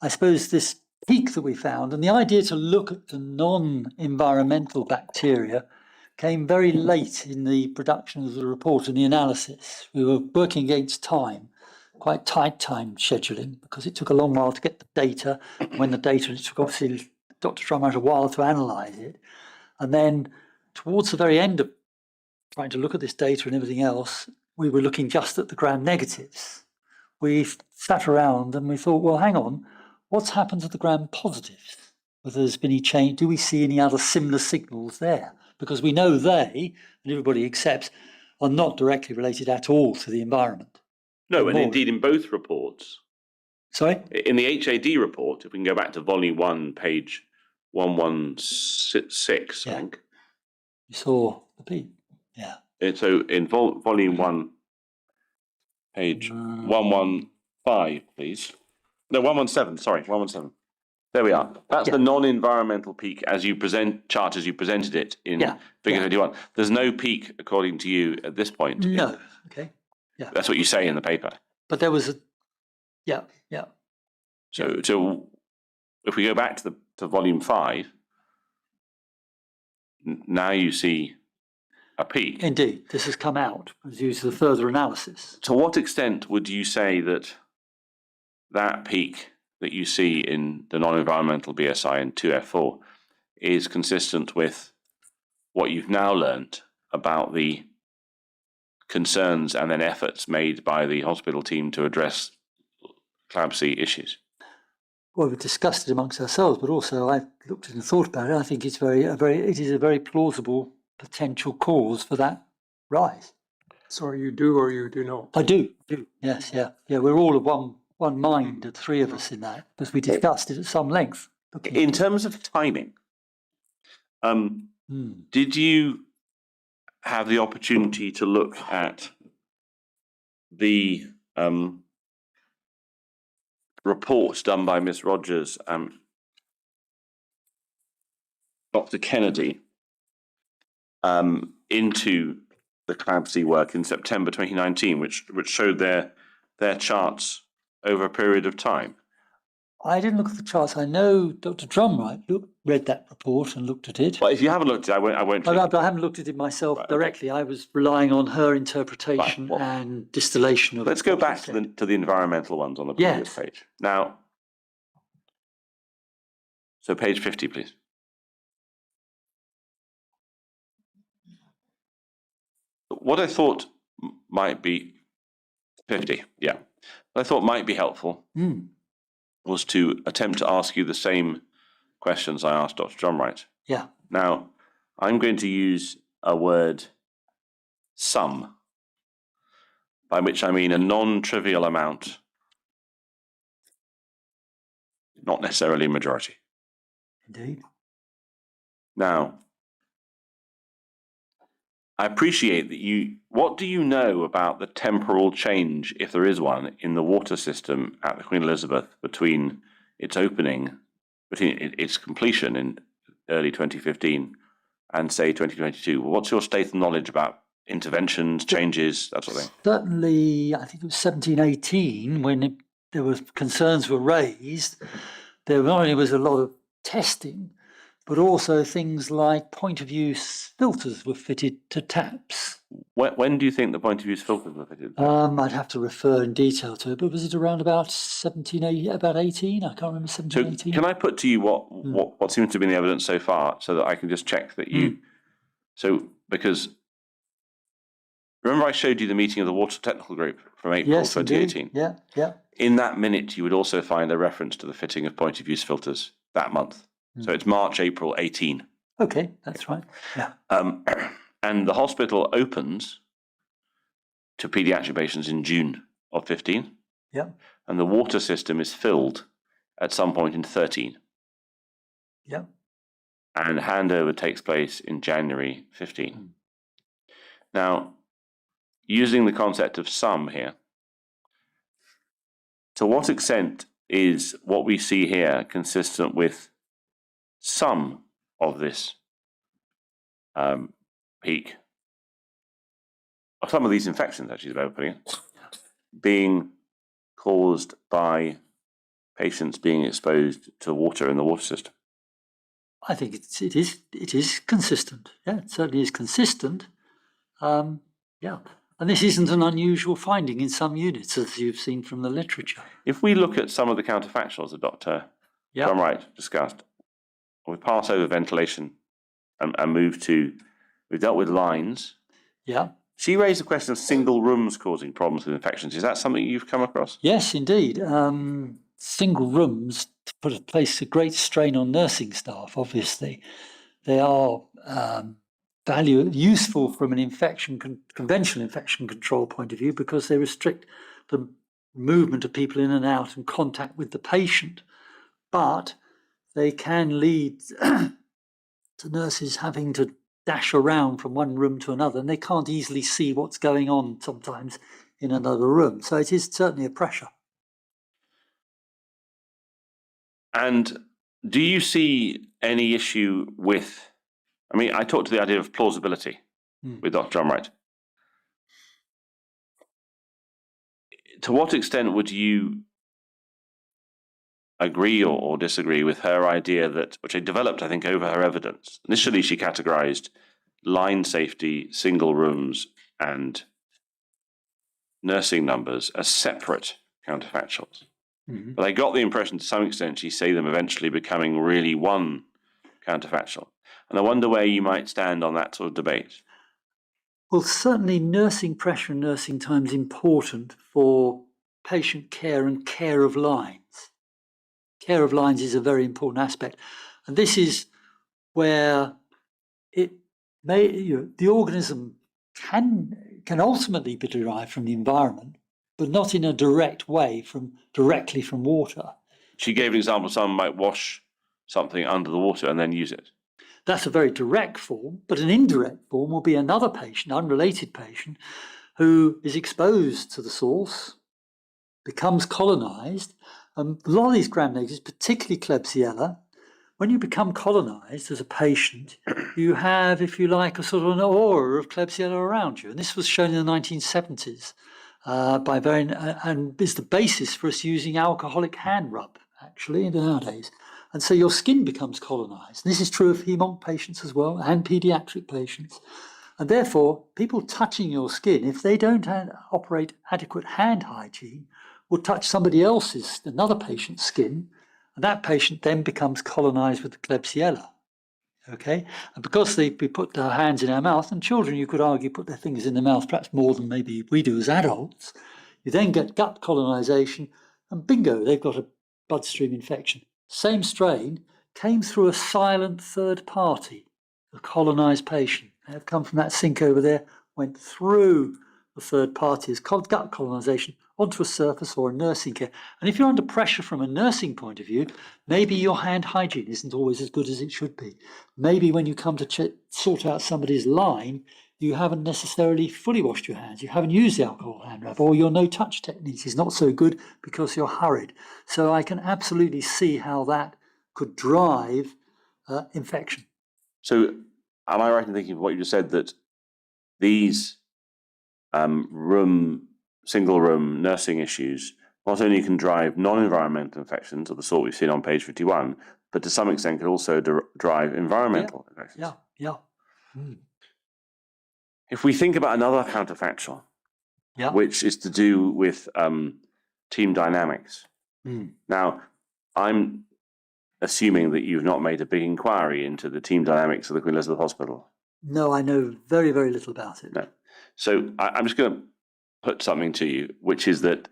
I suppose, this peak that we found, and the idea to look at the non-environmental bacteria came very late in the production of the report and the analysis. We were working against time, quite tight time scheduling, because it took a long while to get the data. When the data, it took obviously Dr. Drummond a while to analyse it. And then towards the very end of trying to look at this data and everything else, we were looking just at the gram negatives. We sat around and we thought, well, hang on, what's happened to the gram positives? Whether there's been any change, do we see any other similar signals there? Because we know they, and everybody accepts, are not directly related at all to the environment. No, and indeed in both reports. Sorry? In the HAD report, if we can go back to volume 1, page 116, I think. You saw the peak. Yeah. So in volume 1, page 115, please. No, 117, sorry, 117. There we are. That's the non-environmental peak as you presented it in figure 31. There's no peak, according to you, at this point. No. Okay. Yeah. That's what you say in the paper. But there was So if we go back to volume 5, now you see a peak. Indeed, this has come out as used for the further analysis. To what extent would you say that peak that you see in the non-environmental BSI in 2F4 is consistent with what you've now learned about the concerns and then efforts made by the hospital team to address CLABSI issues? Well, we've discussed it amongst ourselves, but also I've looked and thought about it. I think it's it is a very plausible potential cause for that rise. So you do or you do not? I do. Yes, yeah. We're all of one mind, the three of us in that, because we discussed it at some length. In terms of timing, did you have the opportunity to look at the reports done by Miss Rogers and Dr. Kennedy into the CLABSI work in September 2019, which showed their charts over a period of time? I didn't look at the charts. I know Dr. Drumright read that report and looked at it. Well, if you haven't looked at it, I won't. I haven't looked at it myself directly. Okay. I was relying on her interpretation and distillation of. Let's go back to the environmental ones on the previous page. Now, so page 50, please. What I thought might be 50, what I thought might be helpful was to attempt to ask you the same questions I asked Dr. Drumright. Yeah. Now, I'm going to use a word, some, by which I mean a non-trivial amount, not necessarily a majority. Indeed. Now, I appreciate that what do you know about the temporal change, if there is one, in the water system at the Queen Elizabeth between its completion in early 2015 and say 2022? What's your state of knowledge about interventions, changes, that sort of thing? Certainly, I think it was 1718 when concerns were raised. There not only was a lot of testing, but also things like point-of-use filters were fitted to taps. When do you think the point-of-use filters were fitted? I'd have to refer in detail to it, but was it around about 18? I can't remember, 17, So 18. can I put to you what seems to be in the evidence so far, so that I can just check that you... So, because remember I showed you the meeting of the Water Technical Group from April 2018? Indeed. Yeah. In that minute, you would also find a reference to the fitting of point-of-use filters that month. So it's March, April 18. Okay, that's right. Yeah. And the hospital opens to paediatric patients in June of 15. Yeah. And the water system is filled at some point in 13. Yeah. And handover takes place in January 15. Now, using the concept of sum here, to what extent is what we see here consistent with some of this peak, or some of these infections, actually, is a better putting it, being caused by patients being exposed to water in the water system? I think it is consistent. Yeah, it certainly is consistent. Yeah. And this isn't an unusual finding in some units, as you've seen from the literature. If we look at some of the counterfactuals that Dr. John Wright discussed, we pass over ventilation and move to, we've dealt with lines. Yeah. She raised the question of single rooms causing problems with infections. Is that something you've come across? Yes, indeed. Single rooms place a great strain on nursing staff, obviously. They are useful from an conventional infection control point of view, because they restrict the movement of people in and out and contact with the patient. But they can lead to nurses having to dash around from one room to another, and they can't easily see what's going on sometimes in another room. So it is certainly a pressure. And do you see any issue with, I mean, I talked to the idea of plausibility with Dr. John Wright. To what extent would you agree or disagree with her idea that, which I developed, I think, over her evidence? Initially, she categorized line safety, single rooms, and nursing numbers as separate counterfactuals. But I got the impression, to some extent, she see them eventually becoming really one counterfactual. And I wonder where you might stand on that sort of debate. Well, certainly nursing pressure and nursing time is important for patient care and care of lines. Care of lines is a very important aspect. And this is where the organism can ultimately be derived from the environment, but not in a direct way directly from water. She gave an example: someone might wash something under the water and then use it. That's a very direct form, but an indirect form will be another patient, unrelated patient, who is exposed to the source, becomes colonized. A lot of these gram-negatives, particularly Klebsiella, when you become colonized as a patient, you have, if you like, a sort of an aura of Klebsiella around you. And this was shown in the 1970s and is the basis for us using alcoholic hand rub, actually, nowadays. And so your skin becomes colonized. And this is true of hem-onc patients as well, and pediatric patients. And therefore, people touching your skin, if they don't operate adequate hand hygiene, will touch somebody else's, another patient's skin, and that patient then becomes colonized with the Klebsiella. Okay? And because we put our hands in our mouth, and children, you could argue, put their fingers in their mouth perhaps more than maybe we do as adults, you then get gut colonization, and bingo, they've got a bloodstream infection. Same strain came through a silent third party, a colonized patient. They have come from that sink over there, went through the third party as gut colonization onto a surface or a nursing care. And if you're under pressure from a nursing point of view, maybe your hand hygiene isn't always as good as it should be. Maybe when you come to sort out somebody's line, you haven't necessarily fully washed your hands. You haven't used the alcohol hand rub, or your no-touch technique is not so good because you're hurried. So I can absolutely see how that could drive infection. So am I right in thinking of what you just said, that these single room nursing issues not only can drive non-environmental infections of the sort we've seen on page 51, but to some extent could also drive environmental infections. Yeah. If we think about another counterfactual, which is to do with team dynamics. Now, I'm assuming that you've not made a big inquiry into the team dynamics of the Queen Elizabeth Hospital. No, I know very, very little about it. No. So I'm just going to put something to you, which is that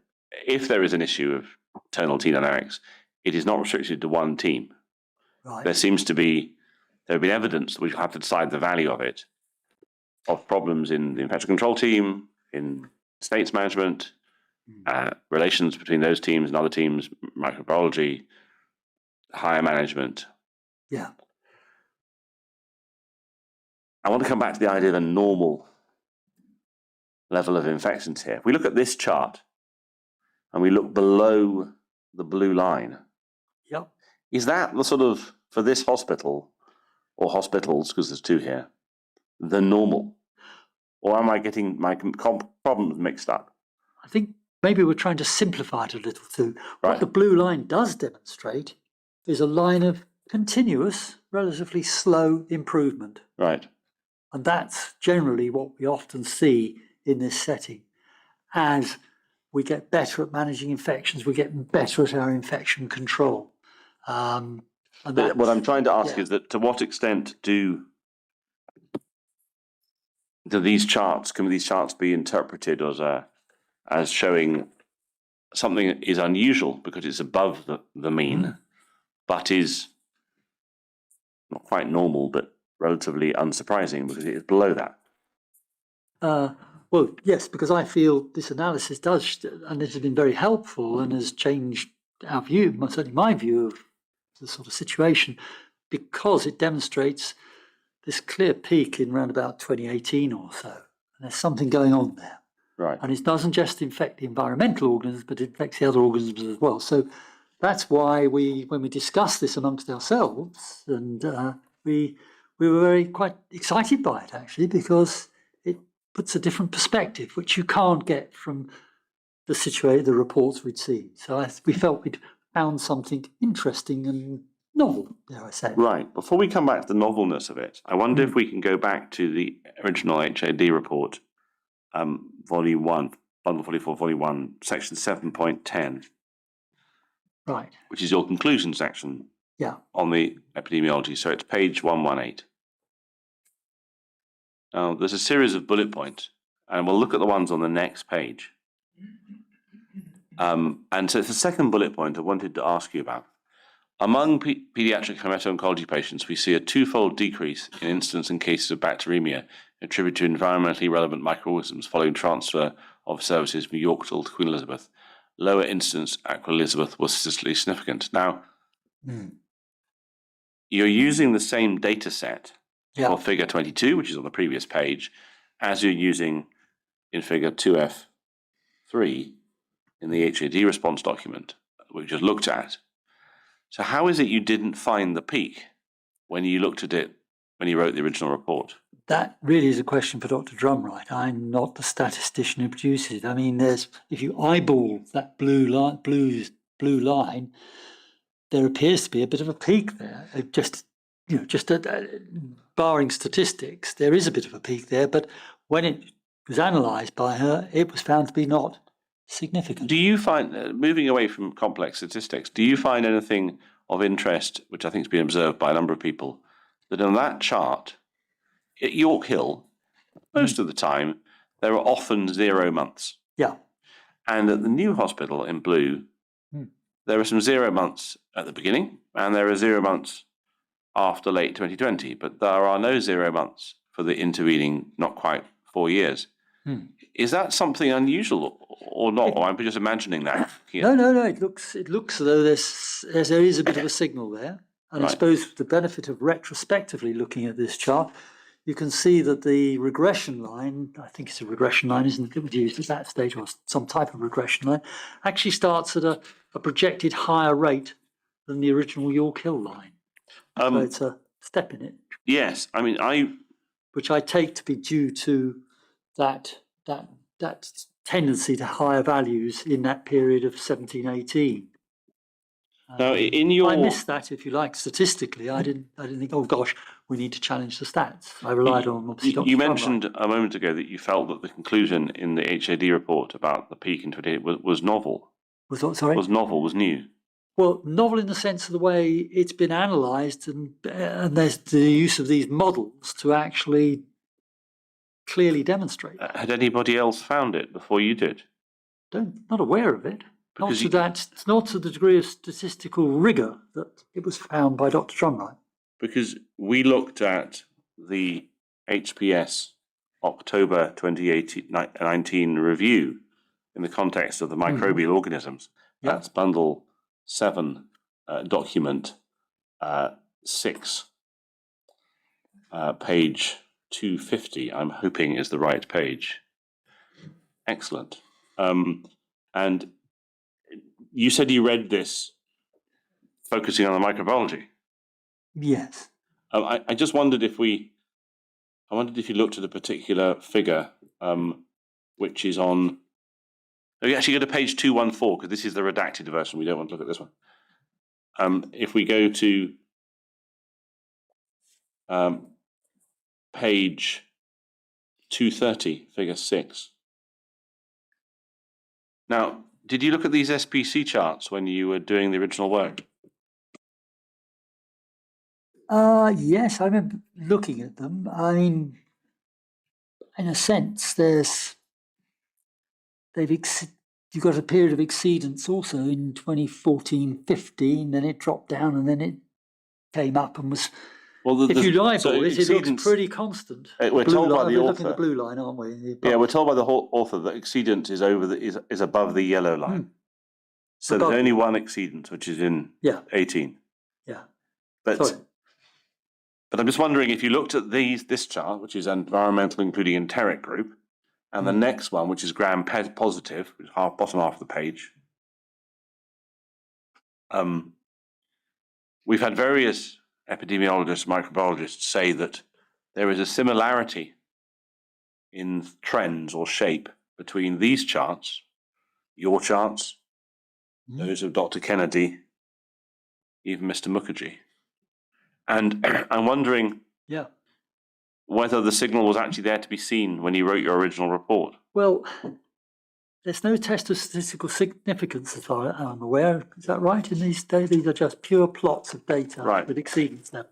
if there is an issue of internal team dynamics, it is not restricted to one team. Right. There have been evidence that we have to decide the value of it, of problems in the infection control team, in states management, relations between those teams and other teams, microbiology, higher management. Yeah. I want to come back to the idea of a normal level of infections here. If we look at this chart and we look below the blue line, is that the sort of, for this hospital or hospitals, because there's two here, the normal? Or am I getting my problems mixed up? I think maybe we're trying to simplify it a little too. Right. What the blue line does demonstrate is a line of continuous, relatively slow improvement. Right. And that's generally what we often see in this setting. As we get better at managing infections, we get better at our infection control. But what I'm trying to ask is that to what extent do these charts, can these charts be interpreted as showing something is unusual because it's above the mean, but is not quite normal, but relatively unsurprising because it is below that? Well, yes, because I feel this analysis does, and this has been very helpful and has changed our view, certainly my view of the sort of situation, because it demonstrates this clear peak in around about 2018 or so. And there's something going on there. Right. And it doesn't just infect the environmental organisms, but it infects the other organisms as well. So that's why when we discussed this amongst ourselves, and we were quite excited by it, actually, because it puts a different perspective, which you can't get from the reports we'd seen. So we felt we'd found something interesting and novel, dare I say. Right. Before we come back to the novelness of it, I wonder if we can go back to the original HAD report, Volume 1, Bundle 44, Volume 1, Section 7.10. Right. Which is your conclusion section on the epidemiology. So it's page 118. Now, there's a series of bullet points, and we'll look at the ones on the next page. And so it's the second bullet point I wanted to ask you about. Among pediatric hemato-oncology patients, we see a twofold decrease in incidence and cases of bacteremia attributed to environmentally relevant microorganisms following transfer of services from Yorkshire to Queen Elizabeth. Lower incidence at Queen Elizabeth was statistically significant. Now, you're using the same data set for figure 22, which is on the previous page, as you're using in figure 2F3 in the HAD response document, we just looked at. So how is it you didn't find the peak when you looked at it, when you wrote the original report? That really is a question for Dr. Drumright. I'm not the statistician who produces it. I mean, if you eyeball that blue line, there appears to be a bit of a peak there. Barring statistics, there is a bit of a peak there. But when it was analysed by her, it was found to be not significant. Do you find, moving away from complex statistics, do you find anything of interest, which I think has been observed by a number of people, that on that chart, at York Hill, most of the time, there are often 0 months. Yeah. And at the new hospital in blue, there are some 0 months at the beginning, and there are 0 months after late 2020, but there are no 0 months for the intervening, not quite 4 years. Is that something unusual or not? Or I'm just imagining that here. No. It looks as though there is a bit of a signal there. And I suppose the benefit of retrospectively looking at this chart, you can see that the regression line, I think it's a regression line, isn't it? It was used at that stage, or some type of regression line, actually starts at a projected higher rate than the original York Hill line. So it's a step in it. Yes, I mean, which I take to be due to that tendency to higher values in that period of 1718. Now, in your I missed that, if you like, statistically. I didn't think, oh gosh, we need to challenge the stats. I relied on obviously Dr. You Trumright. mentioned a moment ago that you felt that the conclusion in the HAD report about the peak in 28 was novel. Was what, sorry? Was novel, was new. Well, novel in the sense of the way it's been analysed, and there's the use of these models to actually clearly demonstrate. Had anybody else found it before you did? Not aware of it. Because Not to the degree of statistical rigour that it was found by Dr. Trumright. Because we looked at the HPS October 2019 review in the context of the microbial organisms. Yep. That's bundle 7, document 6, page 250, I'm hoping is the right page. Excellent. And you said you read this focusing on the microbiology. Yes. I just wondered if you looked at a particular figure, which is on. Oh, you actually go to page 214 because this is the redacted version. We don't want to look at this one. If we go to page 230, figure 6. Now, did you look at these SPC charts when you were doing the original work? Yes, I remember looking at them. I mean, in a sense, you've got a period of exceedance also in 2014-15, then it dropped down and then it came up and was. Well, if you eyeball it, it looks pretty constant. We're told by the author. We're looking at the blue line, aren't we? Yeah, we're told by the author that exceedance is above the yellow line. So there's only one exceedance, which is in 18. Yeah. But I'm just wondering if you looked at this chart, which is environmental including enteric group, and the next one, which is gram positive, which is bottom half of the page. We've had various epidemiologists, microbiologists say that there is a similarity in trends or shape between these charts, your charts, those of Dr. Kennedy, even Mr. Mukherjee. And I'm wondering whether the signal was actually there to be seen when you wrote your original report. Well, there's no test of statistical significance as far as I'm aware. Is that right? In these days, these are just pure plots of data with exceedance now.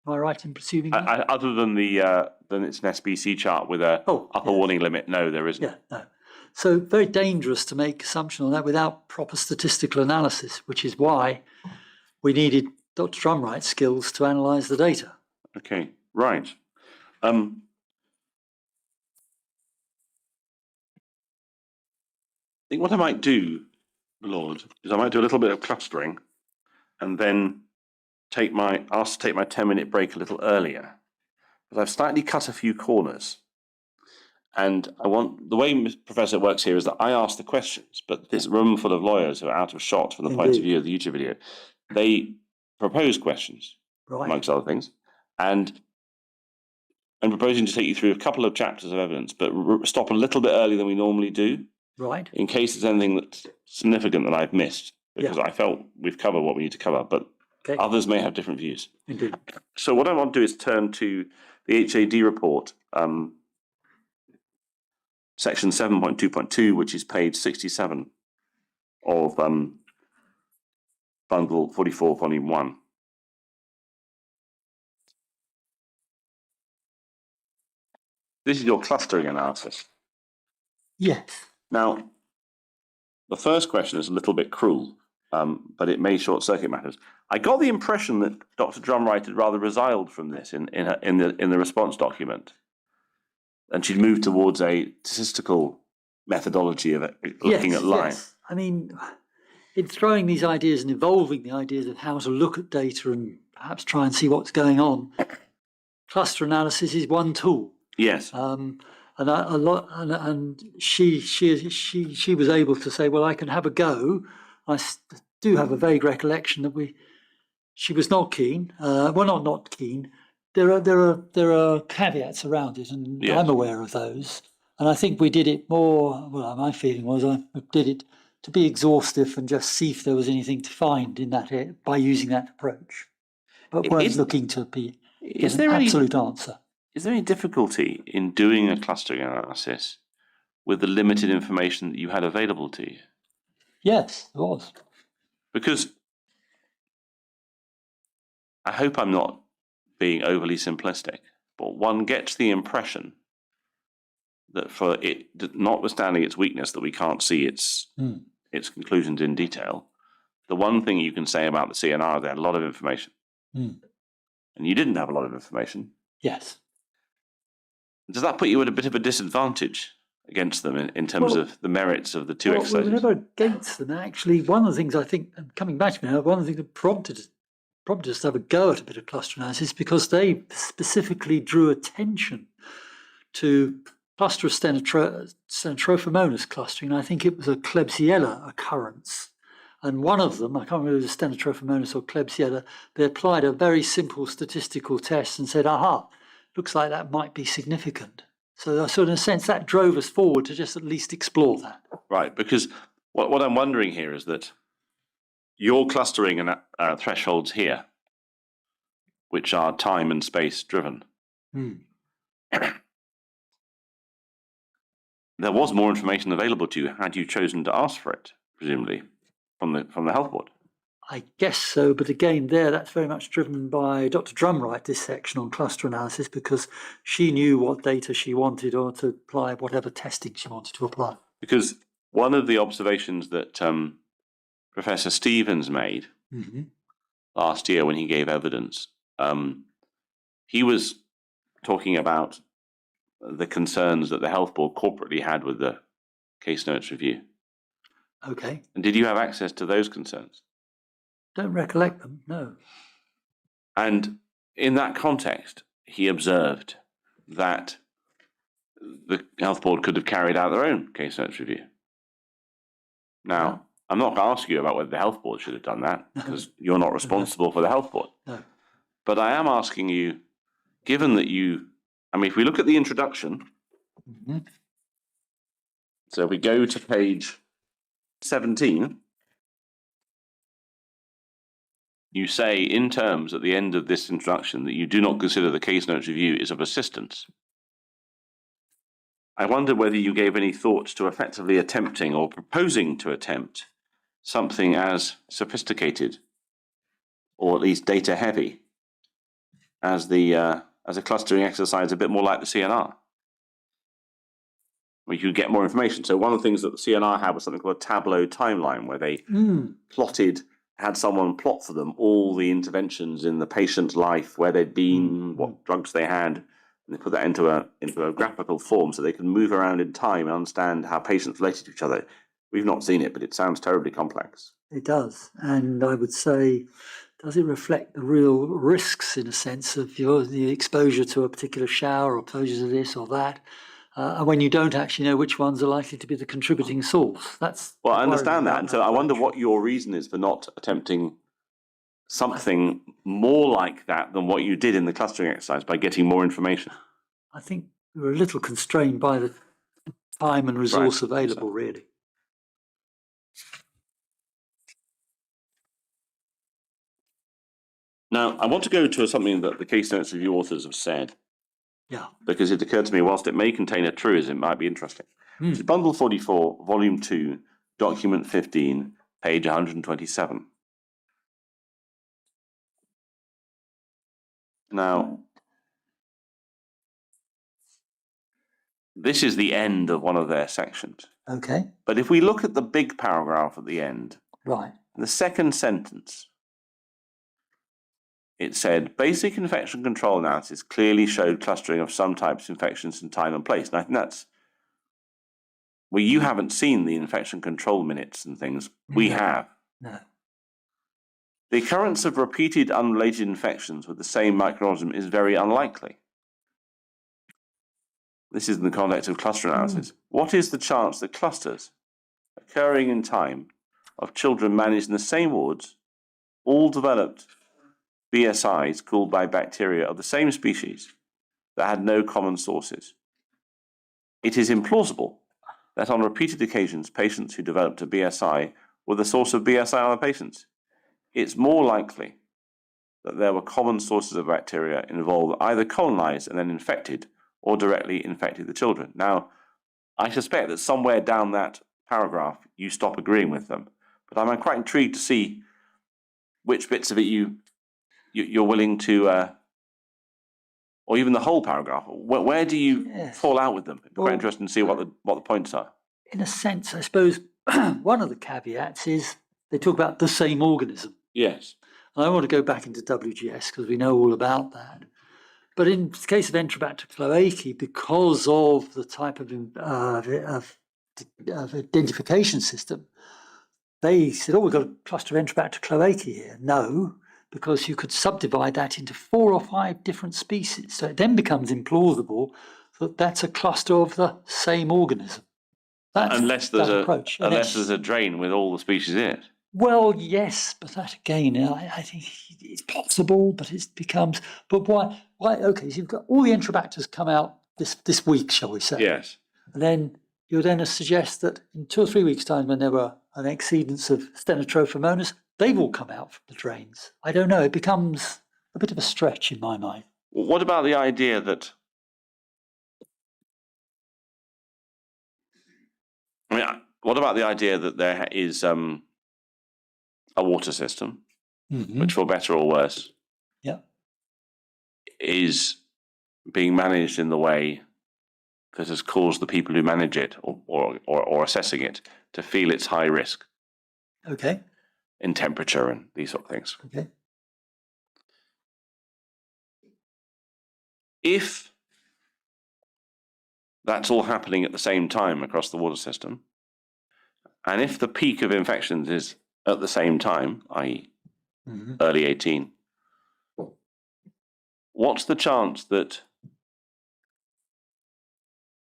Am I right in presuming that? Other than it's an SPC chart with a upper warning limit, no, there isn't. Yeah, no. So very dangerous to make assumption on that without proper statistical analysis, which is why we needed Dr. Trumright's skills to analyse the data. Okay, right. I think what I might do, Lord, is I might do a little bit of clustering and then ask to take my 10-minute break a little earlier. But I've slightly cut a few corners. And the way Professor works here is that I ask the questions, but this room full of lawyers who are out of shot from the point of view of the YouTube video, they propose questions, amongst other things. And I'm proposing to take you through a couple of chapters of evidence, but stop a little bit earlier than we normally do. Right. In case there's anything that's significant that I've missed, because I felt we've covered what we need to cover, but others may have different views. Indeed. So what I want to do is turn to the HAD report, section 7.2.2, which is page 67 of bundle 44, volume 1. This is your clustering analysis. Yes. Now, the first question is a little bit cruel, but it may short-circuit matters. I got the impression that Dr. Trumright had rather resiled from this in the response document, and she'd moved towards a statistical methodology of looking at line. Yes. I mean, in throwing these ideas and evolving the ideas of how to look at data and perhaps try and see what's going on, cluster analysis is one tool. Yes. And she was able to say, well, I can have a go. I do have a vague recollection that she was not keen. Not keen. There are caveats around it, and I'm aware of those. And I think we did it more. Well, my feeling was I did it to be exhaustive and just see if there was anything to find in that by using that approach, but weren't looking to get an absolute answer. Is there any difficulty in doing a clustering analysis with the limited information that you had available to you? Yes, there was. Because I hope I'm not being overly simplistic, but one gets the impression that for it, notwithstanding its weakness that we can't see its conclusions in detail, the one thing you can say about the CNR, they had a lot of information. And you didn't have a lot of information. Yes. Does that put you at a bit of a disadvantage against them in terms of the merits of the two exercises? We were never against them. Actually, one of the things I think, and coming back to me now, one of the things that prompted us to have a go at a bit of cluster analysis, because they specifically drew attention to cluster of Stenotrophomonas clustering. I think it was a Klebsiella occurrence. And one of them, I can't remember if it was Stenotrophomonas or Klebsiella, they applied a very simple statistical test and said, aha, looks like that might be significant. So in a sense, that drove us forward to just at least explore that. Right, because what I'm wondering here is that your clustering and thresholds here, which are time and space driven, there was more information available to you had you chosen to ask for it, presumably, from the health board. I guess so, but again, that's very much driven by Dr. Drumright, this section on cluster analysis, because she knew what data she wanted or to apply whatever testing she wanted to apply. Because one of the observations that Professor Stevens made last year when he gave evidence, he was talking about the concerns that the health board corporately had with the case notes review. Okay. And did you have access to those concerns? Don't recollect them, no. And in that context, he observed that the health board could have carried out their own case notes review. Now, I'm not going to ask you about whether the health board should have done that, because you're not responsible for the health board. No. But I am asking you, given that if we look at the introduction, so we go to page 17, you say in terms at the end of this introduction that you do not consider the case notes review is of assistance. I wonder whether you gave any thoughts to effectively attempting or proposing to attempt something as sophisticated, or at least data heavy, as a clustering exercise, a bit more like the CNR, where you get more information. So one of the things that the CNR had was something called a tableau timeline, where they had someone plot for them all the interventions in the patient's life, where they'd been, what drugs they had, and they put that into a graphical form so they can move around in time and understand how patients related to each other. We've not seen it, but it sounds terribly complex. It does. And I would say, does it reflect the real risks, in a sense, of the exposure to a particular shower or exposure to this or that? And when you don't actually know which ones are likely to be the contributing source. Well, I understand that. And so I wonder what your reason is for not attempting something more like that than what you did in the clustering exercise by getting more information. I think we were a little constrained by the time and resource available, really. Now, I want to go to something that the case notes review authors have said. Yeah. Because it occurred to me, whilst it may contain a truism, it might be interesting. It's Bundle 44, Volume 2, Document 15, page 127. Now, this is the end of one of their sections. Okay. But if we look at the big paragraph at the end, right, the second sentence, it said, basic infection control analysis clearly showed clustering of some types of infections in time and place. And I think that's, well, you haven't seen the infection control minutes and things. We have. No. The occurrence of repeated unrelated infections with the same microorganism is very unlikely. This is in the context of cluster analysis. What is the chance that clusters occurring in time of children managed in the same wards, all developed BSIs cooled by bacteria of the same species that had no common sources? It is implausible that on repeated occasions, patients who developed a BSI were the source of BSI on the patients. It's more likely that there were common sources of bacteria involved, either colonized and then infected, or directly infected the children. Now, I suspect that somewhere down that paragraph, you stop agreeing with them. But I'm quite intrigued to see which bits of it you're willing to, or even the whole paragraph. Where do you fall out with them? It's quite interesting to see what the points are. In a sense, I suppose one of the caveats is they talk about the same organism. Yes. And I want to go back into WGS because we know all about that. But in the case of Enterobacter cloacae, because of the type of identification system, they said, oh, we've got a cluster of Enterobacter cloacae here. No, because you could subdivide that into 4 or 5 different species. So it then becomes implausible that that's a cluster of the same organism. Unless there's a drain with all the species in it. Well, yes, but that again, I think it's possible, but it becomes. But why? Okay, so you've got all the Enterobacters come out this week, shall we say? Yes. And then you're then to suggest that in 2 or 3 weeks' time, when there were an exceedance of Stenotrophomonas, they've all come out from the drains. I don't know. It becomes a bit of a stretch in my mind. What about the idea that? What about the idea that there is a water system, which, for better or worse, is being managed in the way that has caused the people who manage it or assessing it to feel it's high risk? Okay. In temperature and these sort of things. Okay. If that's all happening at the same time across the water system, and if the peak of infections is at the same time, i.e. early 18, what's the chance that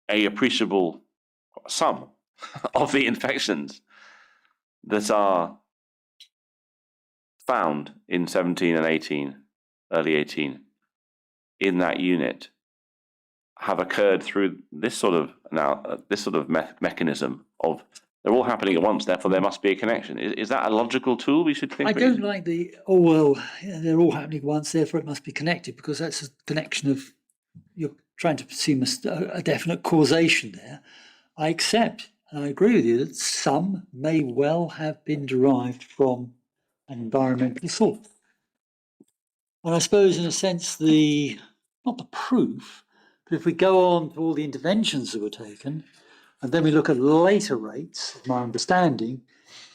a appreciable sum of the infections that are found in 17 and 18, early 18, in that unit have occurred through this sort of mechanism of they're all happening at once, therefore there must be a connection. Is that a logical tool we should think? I don't like they're all happening at once, therefore it must be connected, because that's a connection of, you're trying to assume a definite causation there. I accept, and I agree with you, that some may well have been derived from an environmental source. And I suppose, in a sense, not the proof, but if we go on to all the interventions that were taken, and then we look at later rates, my understanding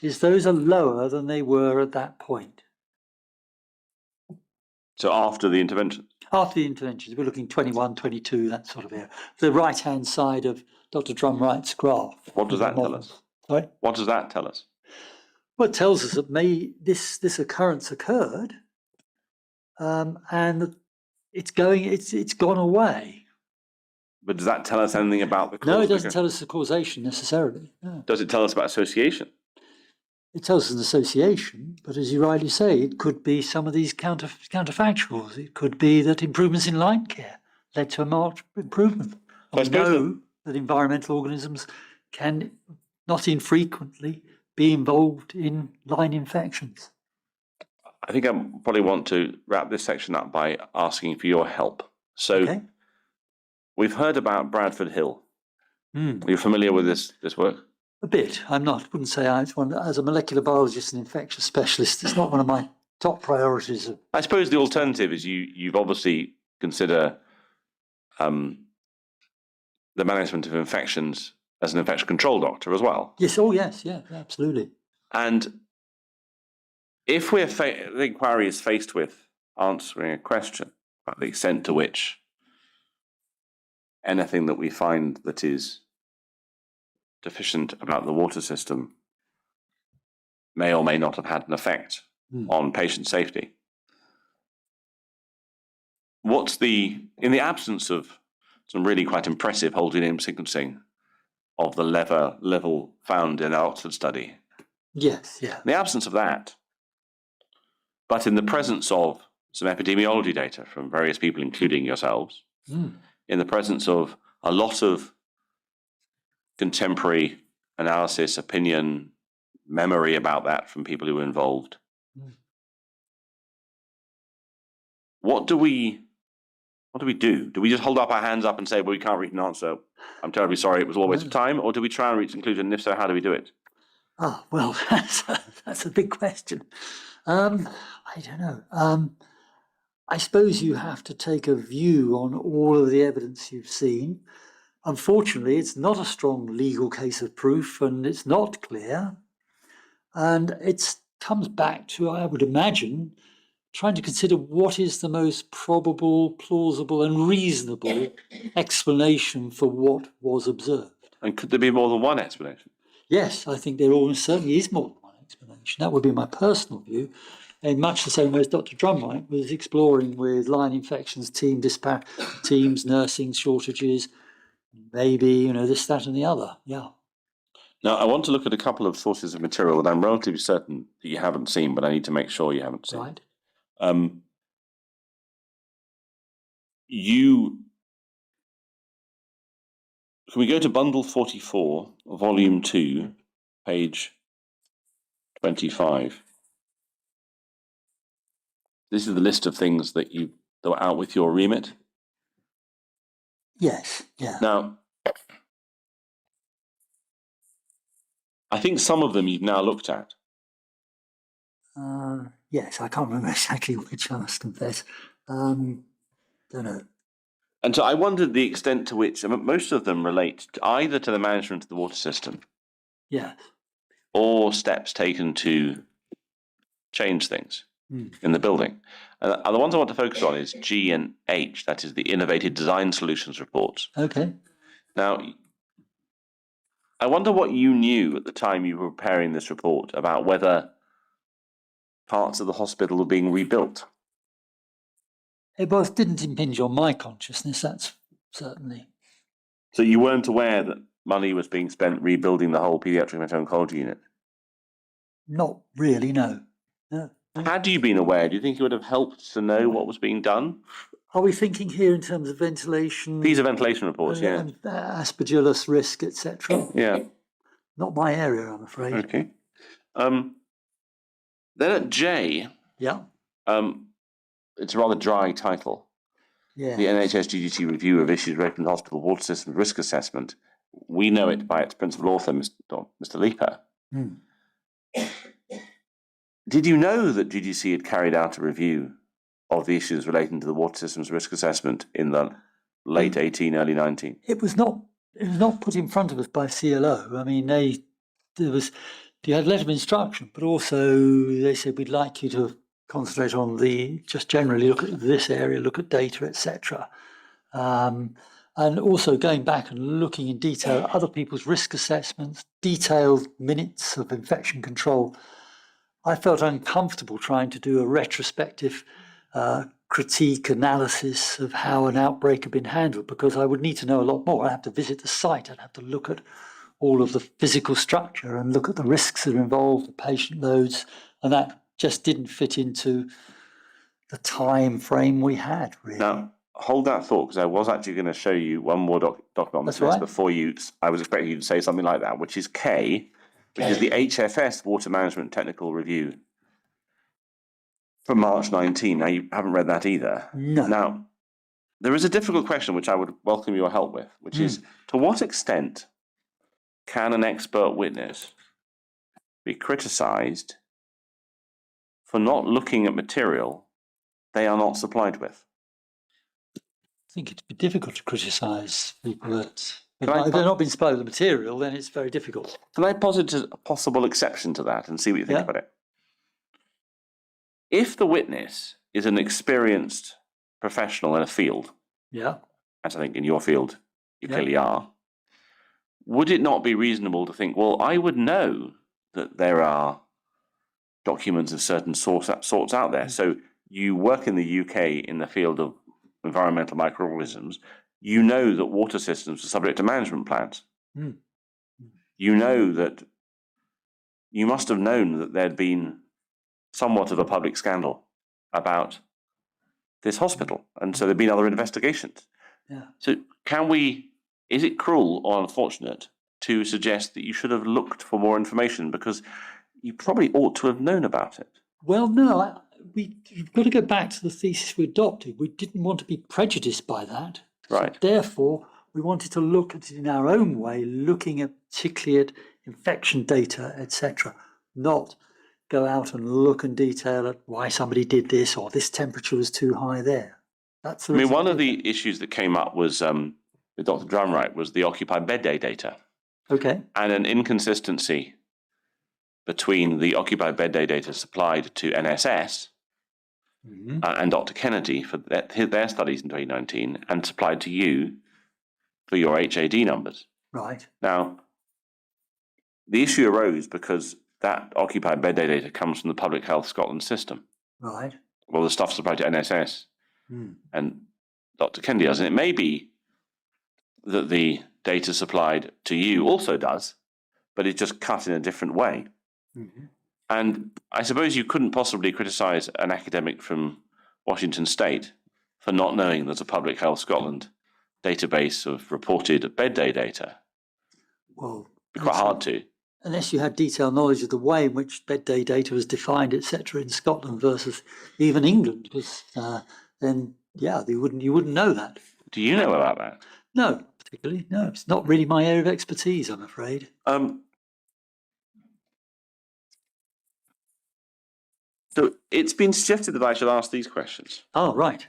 is those are lower than they were at that point. So after the intervention? After the interventions, we're looking 21, 22, that sort of area. The right-hand side of Dr. Drumwright's graph. What does that tell us? Sorry? What does that tell us? Well, it tells us that this occurrence occurred, and it's gone away. But does that tell us anything about the cause? No, it doesn't tell us the causation necessarily. No. Does it tell us about association? It tells us an association, but as you rightly say, it could be some of these counterfactuals. It could be that improvements in line care led to a marked improvement. We know that environmental organisms can not infrequently be involved in line infections. I think I probably want to wrap this section up by asking for your help. So we've heard about Bradford Hill. Are you familiar with this work? A bit. I'm not. Wouldn't say it's one. As a molecular biologist and infectious specialist, it's not one of my top priorities. I suppose the alternative is you've obviously consider the management of infections as an infection control doctor as well. Yes. Oh, yes. Yeah. Absolutely. And if the inquiry is faced with answering a question about the extent to which anything that we find that is deficient about the water system may or may not have had an effect on patient safety, in the absence of some really quite impressive whole genome sequencing of the level found in our Oxford study. Yes, yeah. In the absence of that, but in the presence of some epidemiology data from various people, including yourselves, in the presence of a lot of contemporary analysis, opinion, memory about that from people who were involved. What do we do? Do we just hold up our hands up and say, well, we can't reach an answer, I'm terribly sorry, it was all a waste of time? Or do we try and reach a conclusion? And if so, how do we do it? Oh, well, that's a big question. I don't know. I suppose you have to take a view on all of the evidence you've seen. Unfortunately, it's not a strong legal case of proof and it's not clear. And it comes back to, I would imagine, trying to consider what is the most probable, plausible and reasonable explanation for what was observed. And could there be more than one explanation? Yes, I think there almost certainly is more than one explanation. That would be my personal view. In much the same way as Dr. Drumright was exploring with line infections, teams, nursing shortages, maybe, this, that and the other. Yeah. Now, I want to look at a couple of sources of material that I'm relatively certain that you haven't seen, but I need to make sure you haven't seen. Right. Can we go to bundle 44, volume 2, page 25? This is the list of things that were out with your remit. Yes, yeah. Now, I think some of them you've now looked at. Yes, I can't remember exactly which, I must confess. Don't know. And so I wondered the extent to which most of them relate either to the management of the water system, Yeah, or steps taken to change things in the building. And the ones I want to focus on is G and H, that is the Innovative Design Solutions reports. okay. Now, I wonder what you knew at the time you were preparing this report about whether parts of the hospital were being rebuilt. It both didn't impinge on my consciousness, that's certainly. So you weren't aware that money was being spent rebuilding the whole paediatric oncology unit? Not really, no. No. Had you been aware, do you think it would have helped to know what was being done? Are we thinking here in terms of ventilation? These are ventilation reports, yeah. And aspergillus risk, etc.? Yeah. Not my area, I'm afraid. Okay. Then at J, Yeah. it's a rather dry title. Yeah. The NHS GDC review of issues relating to the hospital water system risk assessment. We know it by its principal author, Mr. Leaper. Did you know that GDC had carried out a review of the issues relating to the water system's risk assessment in the late 18, early 19? It was not put in front of us by CLO. I mean, you had a letter of instruction, but also they said, we'd like you to concentrate on just generally look at this area, look at data, etc. And also going back and looking in detail at other people's risk assessments, detailed minutes of infection control. I felt uncomfortable trying to do a retrospective critique analysis of how an outbreak had been handled, because I would need to know a lot more. I'd have to visit the site, I'd have to look at all of the physical structure and look at the risks that are involved, the patient loads, and that just didn't fit into the time frame we had, really. Now, hold that thought, because I was actually going to show you one more document on this list before I was expecting you to say something like that, which is K, which is the HFS Water Management Technical Review from March 19. Now, you haven't read that either. No. Now, there is a difficult question which I would welcome your help with, which is, to what extent can an expert witness be criticised for not looking at material they are not supplied with? I think it'd be difficult to criticise people that, if they're not being supplied with the material, then it's very difficult. Can I posit a possible exception to that and see what you think about it? If the witness is an experienced professional in a field, as I think in your field you clearly are, would it not be reasonable to think, well, I would know that there are documents of certain sorts out there. So you work in the UK in the field of environmental microorganisms, you know that water systems are subject to management plans. You know that you must have known that there'd been somewhat of a public scandal about this hospital, and so there'd been other investigations. So is it cruel or unfortunate to suggest that you should have looked for more information because you probably ought to have known about it? Well, no, we've got to go back to the thesis we adopted. We didn't want to be prejudiced by that. Right. So therefore, we wanted to look at it in our own way, looking at particularly at infection data, etc., not go out and look in detail at why somebody did this or this temperature was too high there. That's the reason one we of did the issues that came up was with Dr. Drumright was the occupied bed day data that. Okay. and an inconsistency between the occupied bed day data supplied to NSS and Dr. Kennedy for their studies in 2019 and supplied to you for your HAD numbers. Right. Now, the issue arose because that occupied bed day data comes from the Public Health Scotland system. Right. Well, the stuff supplied to NSS and Dr. Kennedy does. And it may be that the data supplied to you also does, but it's just cut in a different way. And I suppose you couldn't possibly criticize an academic from Washington State for not knowing there's a Public Health Scotland database of reported bed day data. Well, It'd be quite hard to. Unless you had detailed knowledge of the way in which bed day data was defined, etc., in Scotland versus even England, because then, yeah, you wouldn't know that. Do you know about that? No, particularly. No, it's not really my area of expertise, I'm afraid. So it's been suggested that I should ask these questions. Oh, right.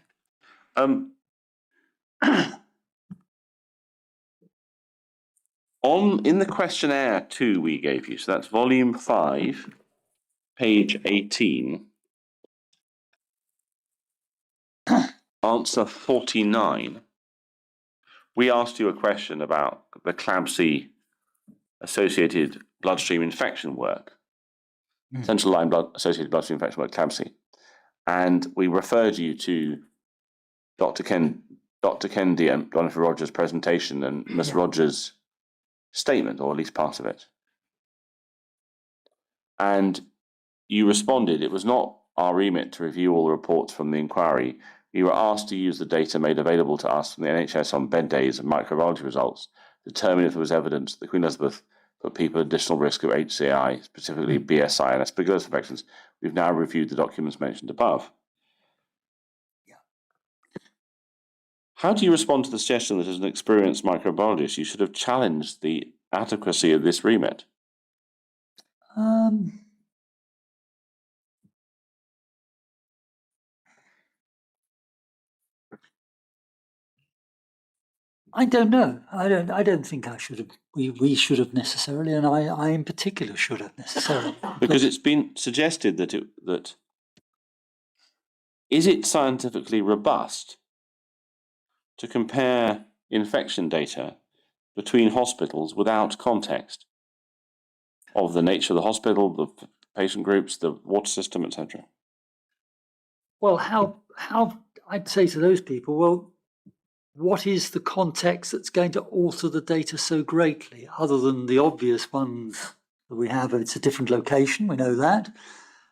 In the questionnaire 2 we gave you, so that's volume 5, page 18, answer 49, we asked you a question about the CLABSI associated bloodstream infection work, central line associated bloodstream infection work, CLABSI, and we referred you to Dr. Kennedy and Jonathan Rogers' presentation and Ms. Rogers' statement, or at least part of it. And you responded, it was not our remit to review all the reports from the inquiry. We were asked to use the data made available to us from the NHS on bed days and microbiology results to determine if there was evidence that Queen Elizabeth put people at additional risk of HCI, specifically BSI and aspergillus infections. We've now reviewed the documents mentioned above. How do you respond to the suggestion that as an experienced microbiologist, you should have challenged the adequacy of this remit? I don't know. I don't think I should have. We should have necessarily, and I in particular should have necessarily. Because it's been suggested that is it scientifically robust to compare infection data between hospitals without context of the nature of the hospital, the patient groups, the water system, etc.? Well, how I'd say to those people, well, what is the context that's going to alter the data so greatly, other than the obvious ones that we have? It's a different location, we know that,